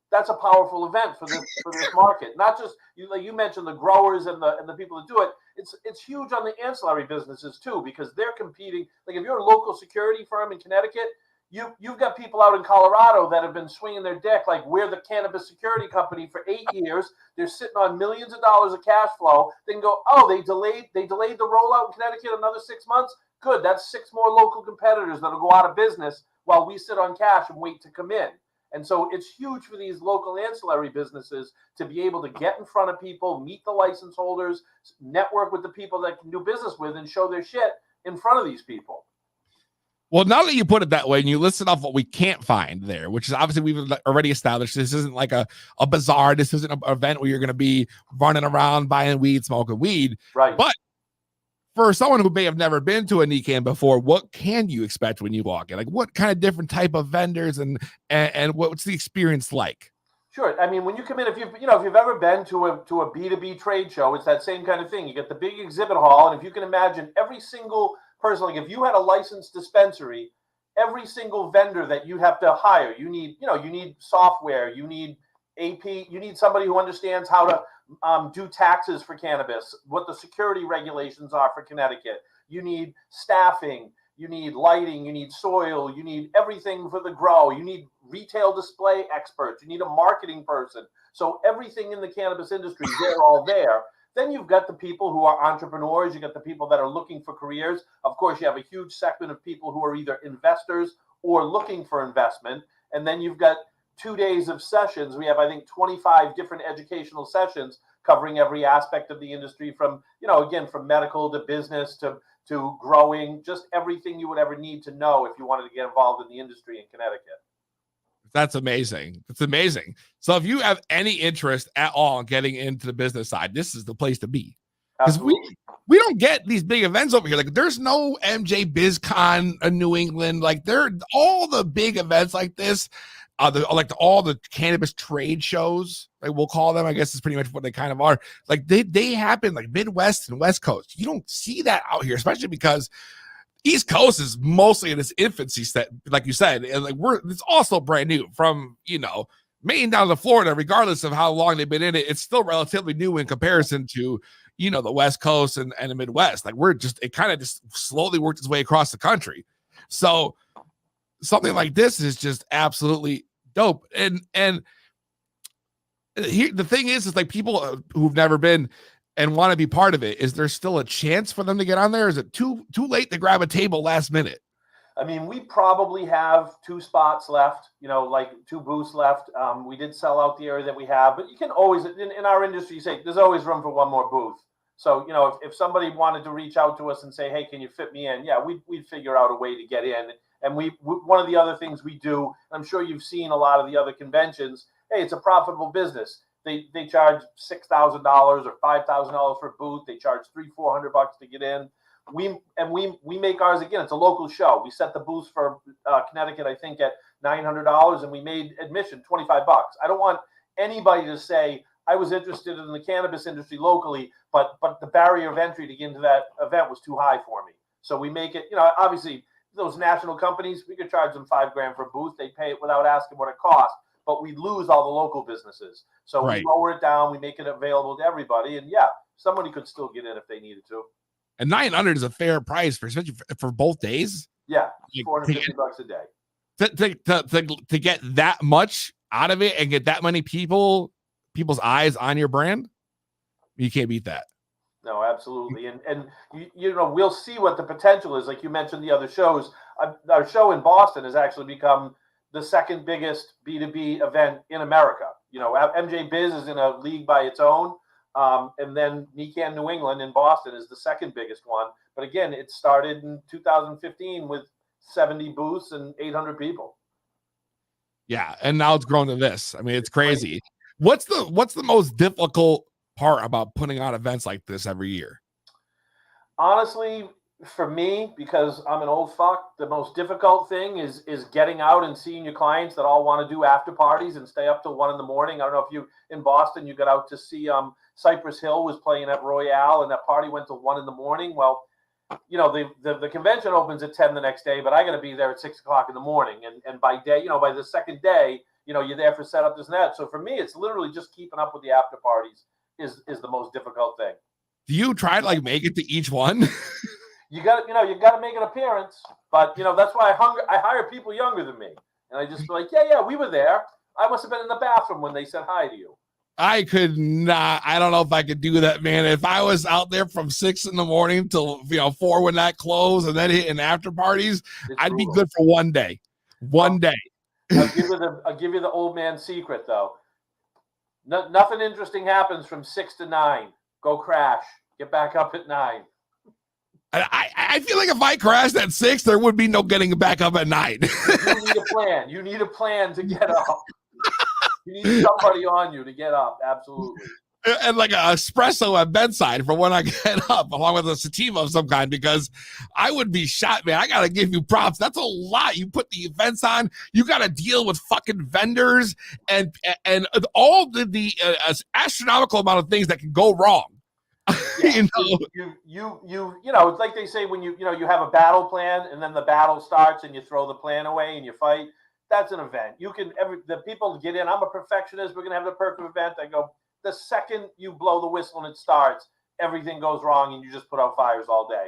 that's a powerful event for this market. Not just you mentioned the growers and the people that do it. It's huge on the ancillary businesses too, because they're competing. Like if you're a local security firm in Connecticut, you've got people out in Colorado that have been swinging their dick like we're the cannabis security company for 8 years. They're sitting on millions of dollars of cash flow. They can go, oh, they delayed the rollout in Connecticut another 6 months. Good, that's 6 more local competitors that'll go out of business while we sit on cash and wait to come in. And so it's huge for these local ancillary businesses to be able to get in front of people, meet the license holders, network with the people that can do business with, and show their shit in front of these people. Well, now that you put it that way and you listed off what we can't find there, which is obviously we've already established, this isn't like a bazaar. This isn't an event where you're going to be running around buying weed, smoking weed. Right. But for someone who may have never been to a NECANN before, what can you expect when you walk in? Like what kind of different type of vendors and what's the experience like? Sure. I mean, when you come in, if you've ever been to a B2B trade show, it's that same kind of thing. You get the big exhibit hall, and if you can imagine every single person, like if you had a licensed dispensary, every single vendor that you have to hire, you need software, you need AP, you need somebody who understands how to do taxes for cannabis, what the security regulations are for Connecticut. You need staffing. you need lighting, you need soil, you need everything for the grow, you need retail display experts, you need a marketing person. So everything in the cannabis industry, they're all there. Then you've got the people who are entrepreneurs. You got the people that are looking for careers. Of course, you have a huge segment of people who are either investors or looking for investment. And then you've got 2 days of sessions. We have, I think, 25 different educational sessions covering every aspect of the industry from, again, from medical to business to growing, just everything you would ever need to know if you wanted to get involved in the industry in Connecticut. That's amazing. It's amazing. So if you have any interest at all in getting into the business side, this is the place to be. Because we don't get these big events over here. Like there's no MJ BizCon in New England. Like they're all the big events like this. All the cannabis trade shows, like we'll call them. I guess is pretty much what they kind of are. Like they happen like Midwest and West Coast. You don't see that out here, especially because East Coast is mostly in its infancy set, like you said, and like it's also brand new from Maine down to Florida. Regardless of how long they've been in it, it's still relatively new in comparison to the West Coast and the Midwest. Like it kind of just slowly worked its way across the country. So something like this is just absolutely dope. And here the thing is like people who've never been and want to be part of it, is there still a chance for them to get on there? Is it too late to grab a table last minute? I mean, we probably have 2 spots left, like 2 booths left. We did sell out the area that we have, but you can always, in our industry, you say there's always room for one more booth. So, if somebody wanted to reach out to us and say, hey, can you fit me in? Yeah, we'd figure out a way to get in. And one of the other things we do, I'm sure you've seen a lot of the other conventions, hey, it's a profitable business. They charge $6,000 or $5,000 for a booth. They charge $300-400 to get in. We make ours, again, it's a local show. We set the booth for Connecticut, I think, at $900, and we made admission $25. I don't want anybody to say I was interested in the cannabis industry locally, but the barrier of entry to get into that event was too high for me. So we make it, obviously those national companies, we could charge them $5,000 for a booth. They pay it without asking what it costs, but we lose all the local businesses. So we lower it down, we make it available to everybody, and yeah, somebody could still get in if they needed to. And $900 is a fair price especially for both days. Yeah, $450 a day. To get that much out of it and get that many people's eyes on your brand, you can't beat that. No, absolutely. And we'll see what the potential is. Like you mentioned the other shows, our show in Boston has actually become the second biggest B2B event in America. MJ Biz is in a league by its own. And then NECANN New England in Boston is the second biggest one. But again, it started in 2015 with 70 booths and 800 people. Yeah. And now it's grown to this. I mean, it's crazy. What's the most difficult part about putting on events like this every year? Honestly, for me, because I'm an old fuck, the most difficult thing is getting out and seeing your clients that all want to do after parties and stay up till 1 a.m. I don't know if you in Boston, you got out to see Cypress Hill was playing at Royale, and that party went till 1 a.m. Well, the convention opens at 10 the next day, but I got to be there at 6 o'clock in the morning. And by the second day, you're there for setup, this and that. So for me, it's literally just keeping up with the after parties is the most difficult thing. Do you try to make it to each one? You got to make an appearance, but that's why I hire people younger than me, and I just be like, yeah, we were there. I must have been in the bathroom when they said hi to you. I could not. I don't know if I could do that, man. If I was out there from 6 a.m. till 4 when that closed, and then hitting after parties, I'd be good for one day. One day. I'll give you the old man secret though. Nothing interesting happens from 6 to 9. Go crash. Get back up at 9. I feel like if I crashed at 6, there would be no getting back up at 9. You need a plan. You need a plan to get up. You need somebody on you to get up. Absolutely. And like an espresso at bedside for when I get up, along with a sativa of some kind, because I would be shot, man. I got to give you props. That's a lot. You put the events on. You got to deal with fucking vendors and all the astronomical amount of things that can go wrong. Yeah. It's like they say when you have a battle plan and then the battle starts and you throw the plan away and you fight. That's an event. The people get in. I'm a perfectionist. We're gonna have the perfect event. I go, the second you blow the whistle and it starts, everything goes wrong and you just put out fires all day.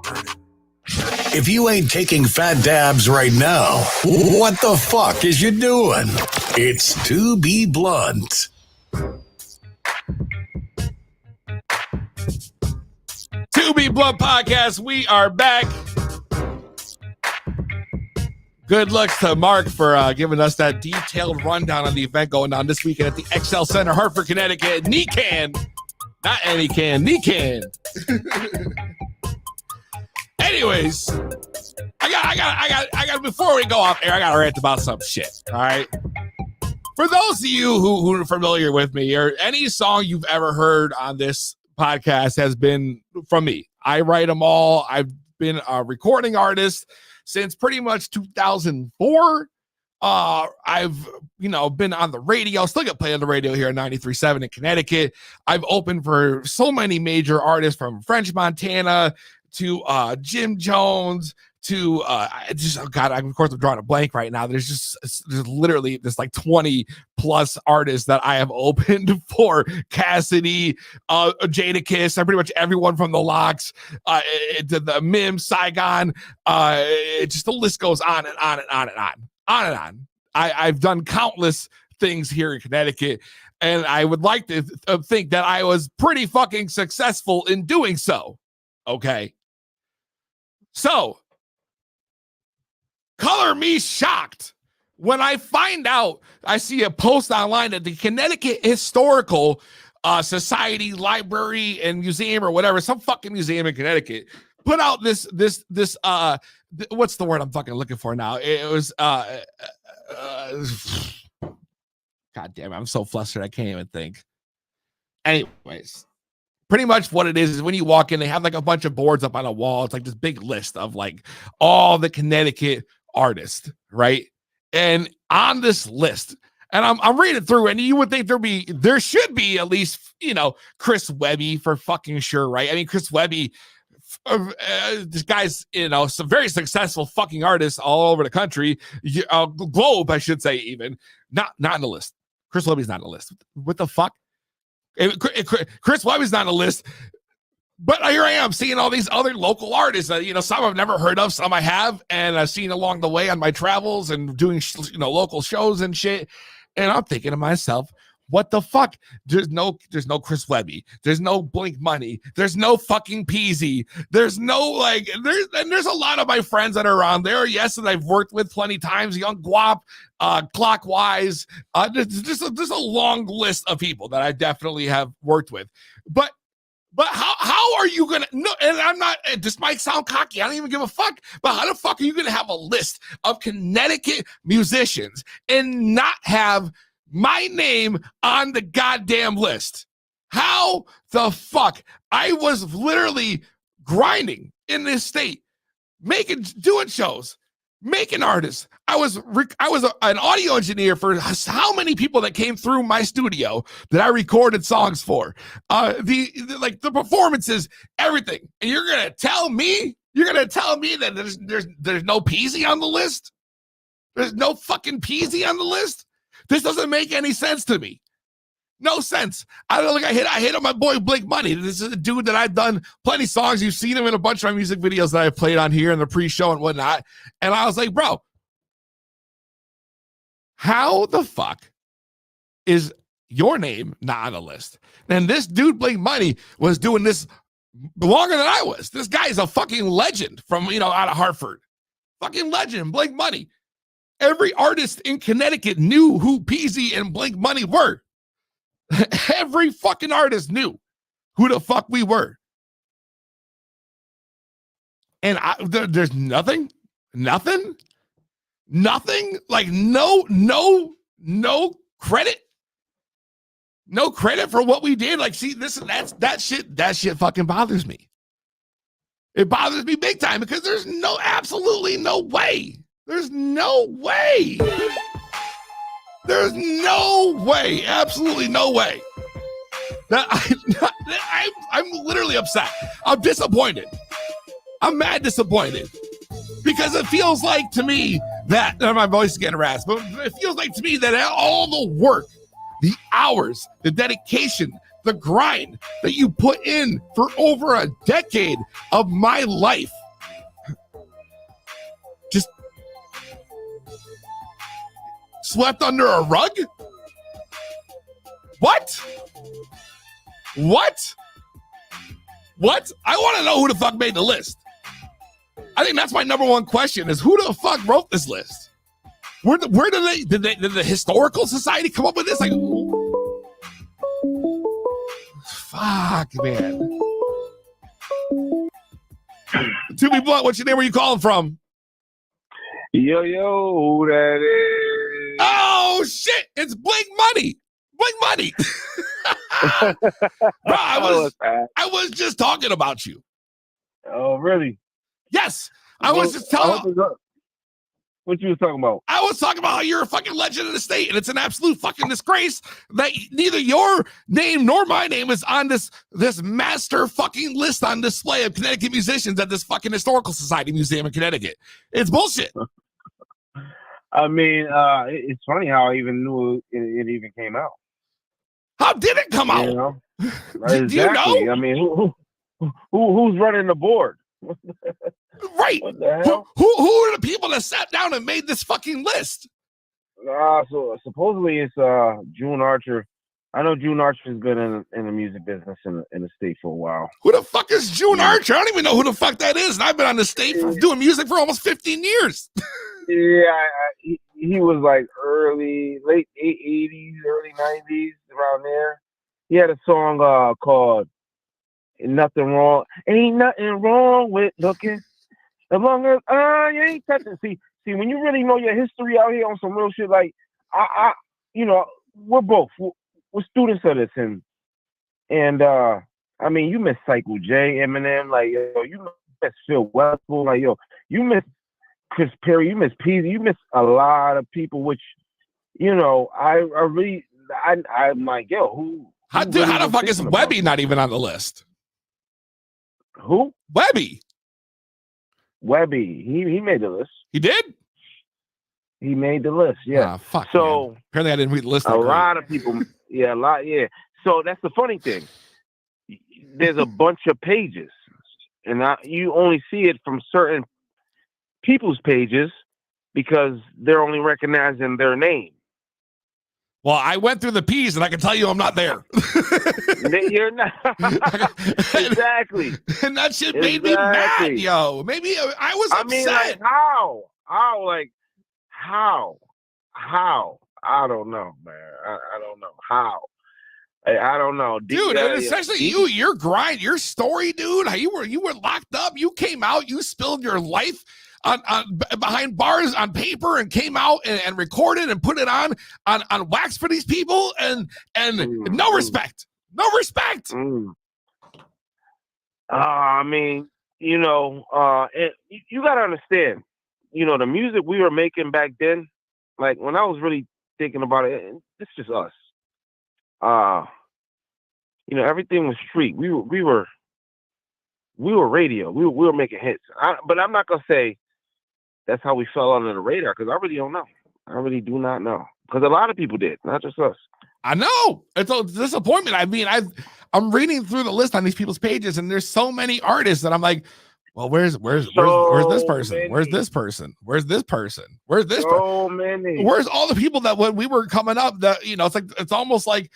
If you ain't taking fat dabs right now, what the fuck is you doing? It's To Be Blunt. To Be Blunt Podcast, we are back. Good looks to Mark for giving us that detailed rundown on the event going on this weekend at the XL Center, Hartford, Connecticut. NECANN, not NECANN, NECANN. Anyways, I got. Before we go off air, I got to rant about some shit. All right. For those of you who are familiar with me, or any song you've ever heard on this podcast has been from me. I write them all. I've been a recording artist since pretty much 2004. I've, been on the radio, still get played on the radio here at 93.7 in Connecticut. I've opened for so many major artists from French Montana to Jim Jones to I'm of course I'm drawing a blank right now. There's literally this like 20 plus artists that I have opened for. Cassidy, Jadakiss, pretty much everyone from the Locks, to the Mims, Saigon, just the list goes on and on and on and on. I've done countless things here in Connecticut, and I would like to think that I was pretty fucking successful in doing so. Okay. So, color me shocked when I find out, I see a post online that the Connecticut Historical Society Library and Museum or whatever, some fucking museum in Connecticut, put out this what's the word I'm fucking looking for now? It was God damn it, I'm so flustered I can't even think. Anyways, pretty much what it is when you walk in, they have like a bunch of boards up on a wall. It's like this big list of like all the Connecticut artists, right? And on this list, and I'm reading through, and you would think there should be at least, Chris Webby for fucking sure, right? I mean, Chris Webby, this guy's, some very successful fucking artists all over the country, globe, I should say, even not on the list. Chris Webby's not on the list. What the fuck? Chris Webby's not on the list, but here I am seeing all these other local artists that, some I've never heard of, some I have, and I've seen along the way on my travels and doing, local shows and shit. And I'm thinking to myself, what the fuck? There's no Chris Webby. There's no Blink Money. There's no fucking Peasy. There's no there's a lot of my friends that are around there. Yes, and I've worked with plenty times. Young Guap, Clockwise. There's a long list of people that I definitely have worked with. But how are you gonna? No, and I'm not. This might sound cocky. I don't even give a fuck. But how the fuck are you gonna have a list of Connecticut musicians and not have my name on the goddamn list? How the fuck? I was literally grinding in this state, doing shows, making artists. I was an audio engineer for how many people that came through my studio that I recorded songs for, the performances, everything. And you're gonna tell me You're gonna tell me that there's no Peasy on the list? There's no fucking Peasy on the list? This doesn't make any sense to me. No sense. I don't like. I hit on my boy Blake Money. This is a dude that I've done plenty of songs. You've seen him in a bunch of my music videos that I've played on here in the pre-show and whatnot. And I was like, bro, how the fuck is your name not on the list? And this dude Blake Money was doing this longer than I was. This guy is a fucking legend from out of Hartford. Fucking legend, Blake Money. Every artist in Connecticut knew who Peasy and Blake Money were. Every fucking artist knew who the fuck we were. And there's nothing, like no credit. No credit for what we did. Like, see, that shit fucking bothers me. It bothers me big time because there's absolutely no way. There's no way. There's no way, absolutely no way. I'm literally upset. I'm disappointed. I'm mad disappointed. Because it feels like to me that, my voice is getting rasped, but it feels like to me that all the work, the hours, the dedication, the grind that you put in for over a decade of my life just swept under a rug? What? I want to know who the fuck made the list. I think that's my number one question is who the fuck wrote this list? Where did the Historical Society come up with this? Like, fuck, man. To be blunt, what's your name? Where you calling from? Yo, who that is? Oh, shit. It's Blake Money. Blake Money. Bro, I was just talking about you. Oh, really? Yes. I was just telling you. What you was talking about? I was talking about how you're a fucking legend of the state, and it's an absolute fucking disgrace that neither your name nor my name is on this master fucking list on display of Connecticut musicians at this fucking Historical Society Museum in Connecticut. It's bullshit. I mean, it's funny how I even knew it even came out. How did it come out? You know? Do you know? I mean, who's running the board? Right. What the hell? Who are the people that sat down and made this fucking list? So supposedly it's June Archer. I know June Archer's been in the music business in the state for a while. Who the fuck is June Archer? I don't even know who the fuck that is. And I've been on the state for doing music for almost 15 years. Yeah, he was like late 80s, early 90s, around there. He had a song called "Ain't Nothing Wrong." Ain't nothing wrong with looking as long as you ain't touching. See, when you really know your history out here on some real shit, like I we're students of this, and I mean, you miss Cycle J, Eminem, like yo, you miss Phil Westbrook, like yo, you miss Chris Perry, you miss Peasy, you miss a lot of people, which I'm like, yo, who how the fuck is Webby not even on the list? Who? Webby. He made the list. He did? He made the list, yeah. Fuck. So man. Apparently I didn't read the list. A lot of people, yeah, a lot, yeah. So that's the funny thing. There's a bunch of pages, and you only see it from certain people's pages because they're only recognizing their name. Well, I went through the P's, and I can tell you I'm not there. You're not. Exactly. And that shit made me mad, yo. Maybe I was upset. I mean, like, how? How? I don't know, man. I don't know. How? I don't know. Dude, and especially your grind, your story, dude. How you were locked up. You came out, you spilled your life on behind bars on paper and came out and recorded and put it on wax for these people and no respect. I mean, you got to understand, the music we were making back then, like when I was really thinking about it, it's just us. Everything was street. We were we were radio. We were making hits. But I'm not gonna say that's how we fell under the radar because I really don't know. I really do not know because a lot of people did, not just us. I know it's a disappointment. I mean, I'm reading through the list on these people's pages, and there's so many artists that I'm like, well, where's this person? Many. Where's this person? Where's this person? Where's this? Many. Where's all the people that when we were coming up? That it's like it's almost like,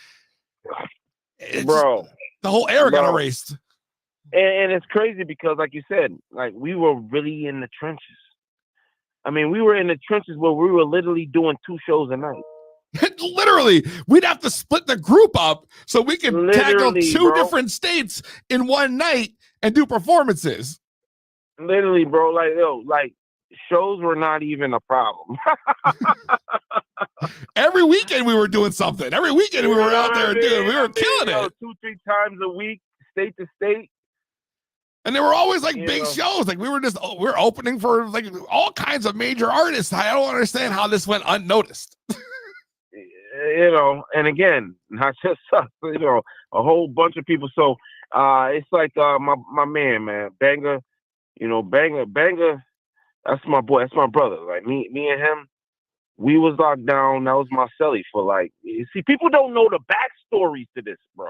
bro, the whole era got erased. And it's crazy because, like you said, like we were really in the trenches. I mean, we were in the trenches where we were literally doing 2 shows a night. Literally, we'd have to split the group up so we could tackle 2 different states in one night and do performances. Literally, bro, like shows were not even a problem. Every weekend we were doing something. Every weekend we were out there doing. We were killing it. 2-3 times a week, state to state. And they were always like big shows. Like we're opening for like all kinds of major artists. I don't understand how this went unnoticed. And again, not just us, a whole bunch of people. So it's like my man, Banger, Banger, that's my boy, that's my brother. Like me and him, we was locked down. That was my celly for like, you see, people don't know the backstory to this, bro.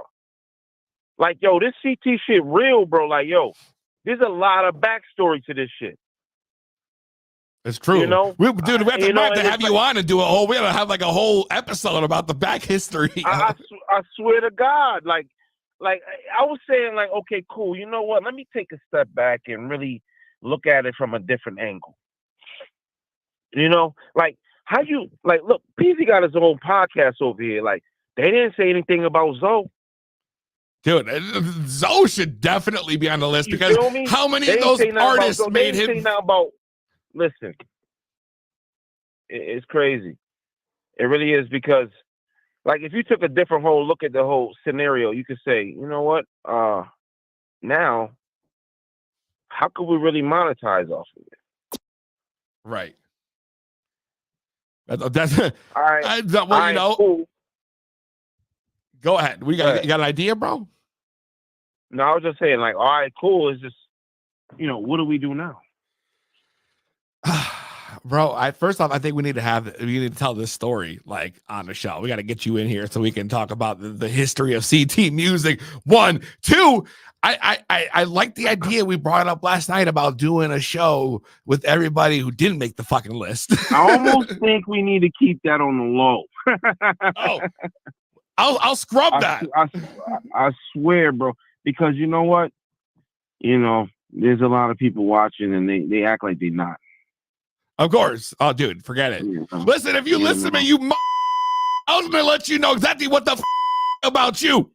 Like, yo, this CT shit real, bro. Like, yo, there's a lot of backstory to this shit. It's true. We have to have you on and do we gotta have like a whole episode about the back history. I swear to God, like I was saying, like, okay, cool. You know what? Let me take a step back and really look at it from a different angle. Like how you look, PZ got his own podcast over here. Like they didn't say anything about Zoe. Dude, Zoe should definitely be on the list because how many of those artists made him? Listen, it's crazy. It really is because, like, if you took a different whole look at the whole scenario, you could say, you know what? Now, how could we really monetize off of it? Right. That's all right. Cool. Go ahead. You got an idea, bro? No, I was just saying, like, all right, cool. It's just, what do we do now? Bro, first off, I think we need to tell this story like on the show. We got to get you in here so we can talk about the history of CT music. 1, 2. I like the idea we brought up last night about doing a show with everybody who didn't make the fucking list. I almost think we need to keep that on the low. I'll scrub that. I swear, bro. Because you know what? There's a lot of people watching and they act like they're not. Of course. Oh, dude, forget it. Listen, if you listen to me, I was going to let you know exactly what the about you.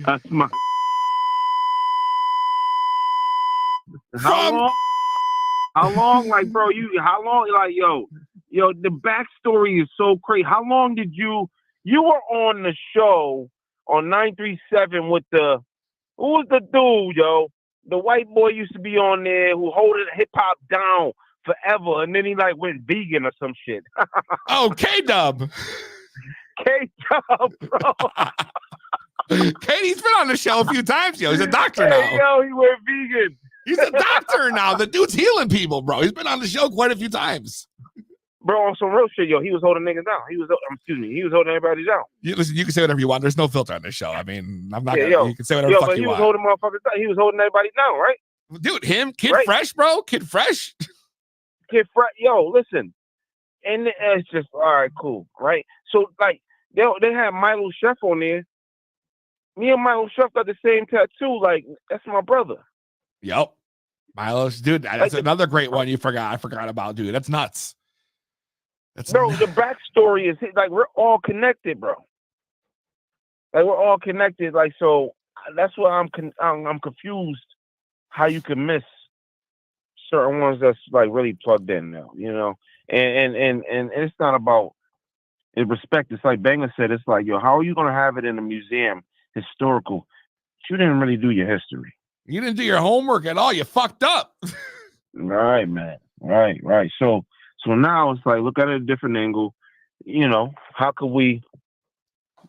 That's my. How long, like, bro? How long, like, yo, the backstory is so crazy. How long did you were on the show on 937 with who was the dude, yo? The white boy used to be on there who holding hip hop down forever, and then he like went vegan or some shit. Oh, K-Dub. K-Dub, bro. Katie's been on the show a few times, yo. He's a doctor now. Yo, he went vegan. He's a doctor now. The dude's healing people, bro. He's been on the show quite a few times. Bro, on some real shit, yo, he was holding niggas down. He was holding everybody down. Listen, you can say whatever you want. There's no filter on this show. I mean, I'm not gonna, you can say whatever the fuck you want. Holding motherfuckers down. He was holding everybody down, right? Dude, him, Kid Fresh, bro. Kid Fresh. Kid Fresh. Yo, listen. And it's just, all right, cool, right? So, like, they had Milo Chef on there. Me and Milo Chef got the same tattoo. Like, that's my brother. Yep. Milo's, dude, that's another great one you forgot. I forgot about, dude. That's nuts. Bro, the backstory is like we're all connected, bro. Like we're all connected. Like, so that's why I'm confused how you can miss certain ones that's like really plugged in now, And it's not about respect. It's like Banger said. It's like, yo, how are you gonna have it in a museum historical? You didn't really do your history. You didn't do your homework at all. You fucked up. Right, man. Right. So now it's like, look at it a different angle. How could we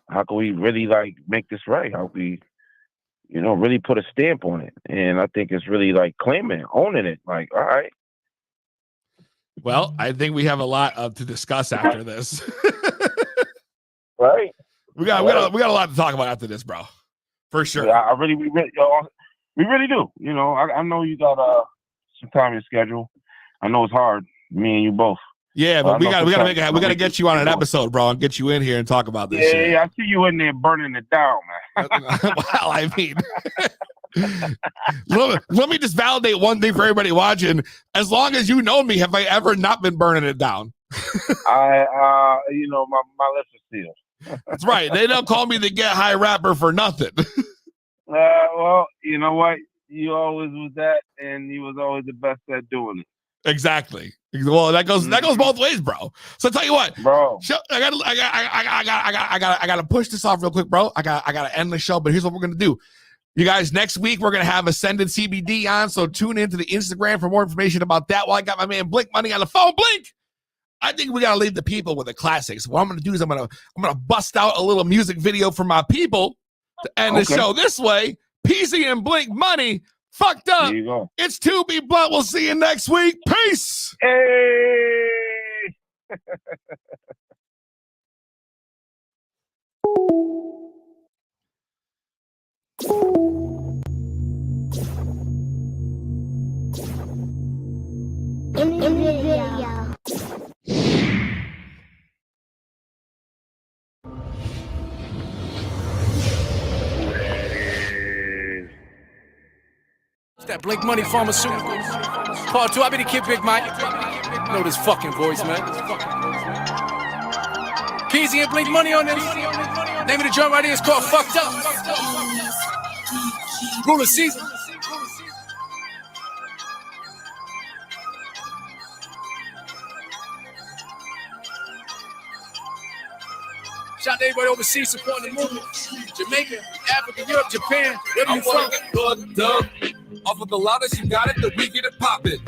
how can we really like make this right? How can we, really put a stamp on it? And I think it's really like claiming, owning it. Like, all right. Well, I think we have a lot to discuss after this. Right. We got a lot to talk about after this, bro. For sure. Yeah, we really do. I know you got some time in your schedule. I know it's hard, me and you both. Yeah, but we gotta get you on an episode, bro, and get you in here and talk about this. Shit. Yeah, I see you in there burning it down, man. Well, I mean, let me just validate one thing for everybody watching. As long as you know me, have I ever not been burning it down? My lips are sealed. That's right. They don't call me the Get High rapper for nothing. Well, you know what? You always was that, and you was always the best at doing it. Exactly. Well, that goes both ways, bro. So I tell you what, bro. I gotta push this off real quick, bro. I gotta end the show. But here's what we're gonna do. You guys, next week we're gonna have Ascended CBD on, so tune into the Instagram for more information about that. While I got my man Blink Money on the phone, Blink. I think we gotta leave the people with the classics. What I'm gonna do is I'm gonna bust out a little music video for my people to end the show this way. PZ and Blink Money. Fucked up. There you go. It's 2B Blunt. We'll see you next week. Peace. Hey. In the video. That Blink Money Pharmaceuticals. Part 2, I be the Kid Big Mike. Know this fucking voice, man. Peasy and Blink Money on this. Name of the joint right here is called Fucked Up. Rule of Caesar. Shout out to everybody overseas supporting the movement. Jamaica, Africa, Europe, Japan, wherever you from. Fucked up. Off of the loudest, you got it, that we get it poppin'.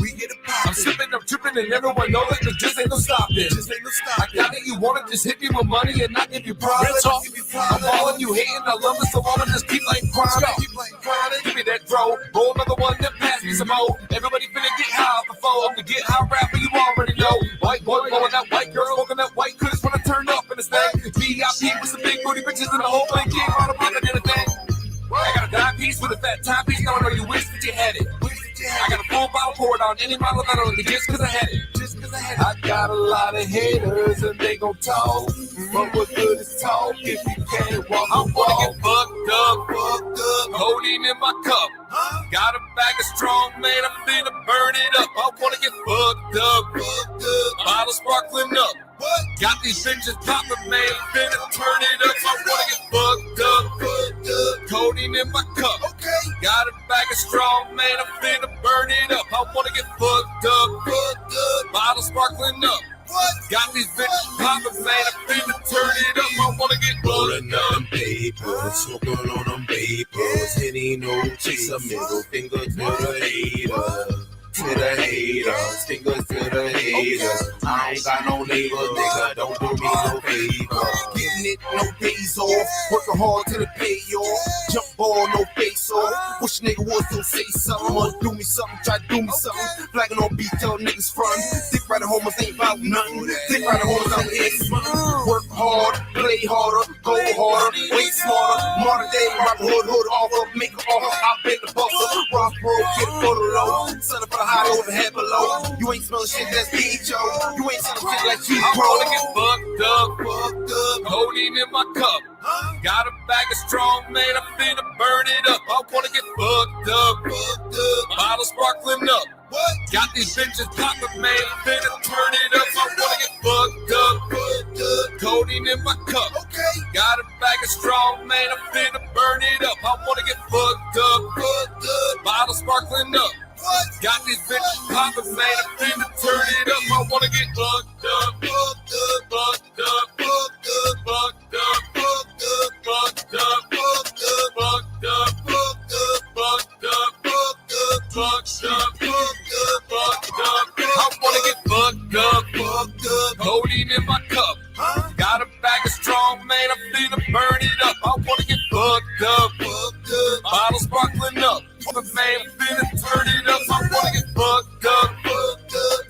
I'm sipping, I'm tripping, and everyone know it, there just ain't no stopping. I got it, you want it, just hit me with money and not give you profit. I'm balling, you hating, I love it, so I'ma just keep like grinding. Give me that throw, roll another one, then pass me some more. Everybody finna get high off the phone. I'm the get high rapper, you already know. White boy blowing that white girl, smoking that white Chris wanna turn up in this thing. VIP with some big booty bitches and the whole thing came out of pocket and a thing. I got a dime piece with a fat time piece. Now I know you wish that you had it. I got a full bottle poured on any model that only just cause I had it. I got a lot of haters and they gon' talk. But what good is talk if you can't walk? I wanna get fucked up, holding in my cup. Got a bag of strong, man, I'm finna burn it up. I wanna get fucked up, bottle sparkling up. Got these bitches poppin', man, finna turn it up. I wanna get fucked up, codeine in my cup. Got a bag of strong, man, I'm finna burn it up. I wanna get fucked up, bottle sparkling up. Got these bitches poppin', man, I'm finna turn it up. I wanna get rolling fucked up. on them papers, smoking on them papers. Hitty no chaser, middle finger to the haters. To the haters, fingers to the haters. I ain't got no labor, nigga, don't do me no favor. Getting it, no days off, working hard till it pay off. Jump ball, no face off. Wish nigga would still say something, or do me something, try to do me something. Flagging on beat, tell niggas front. Dick riding homers ain't about nothing. Dick riding homers out here smart. Work hard, play harder, go harder, way smarter. Modern day, rock hood off up, make an offer. I've been the buffer, rock roll, get it for the low. Son of a high over, head below. You ain't smelling shit, that's DJ. You ain't selling shit like you, I bro. wanna get fucked up, codeine in my cup. Got a bag of strong, man, I'm finna burn it up. I wanna get fucked up, bottle sparkling up. Got these bitches poppin', man, I'm finna turn it up. I wanna get fucked up, codeine in my cup. Got a bag of strong, man, I'm finna burn it up. I wanna get fucked up, bottle sparkling up. Got these bitches poppin', man, I'm finna turn it up. I wanna get fucked up, fucked up, fucked up, fucked up, fucked up, fucked up, fucked up, fucked up, fucked up, fucked up, fucked up, fucked up, fucked up. I wanna get fucked up, codeine in my cup. Got a bag of strong, man, man, I'm finna burn it up. I wanna get fucked up. Bottle sparkling up. Man, I'm finna turn it up. I wanna get fucked up.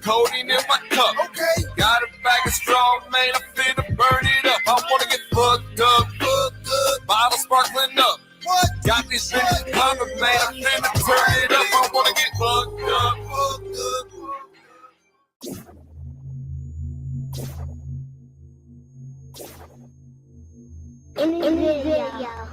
Codeine in my cup. Okay. Got a bag of strong, man, I'm finna burn it up. I wanna get fucked up. Bottle sparkling up. What? Got these bitches poppin', man, I'm finna turn it up. I wanna get fucked up. In the video.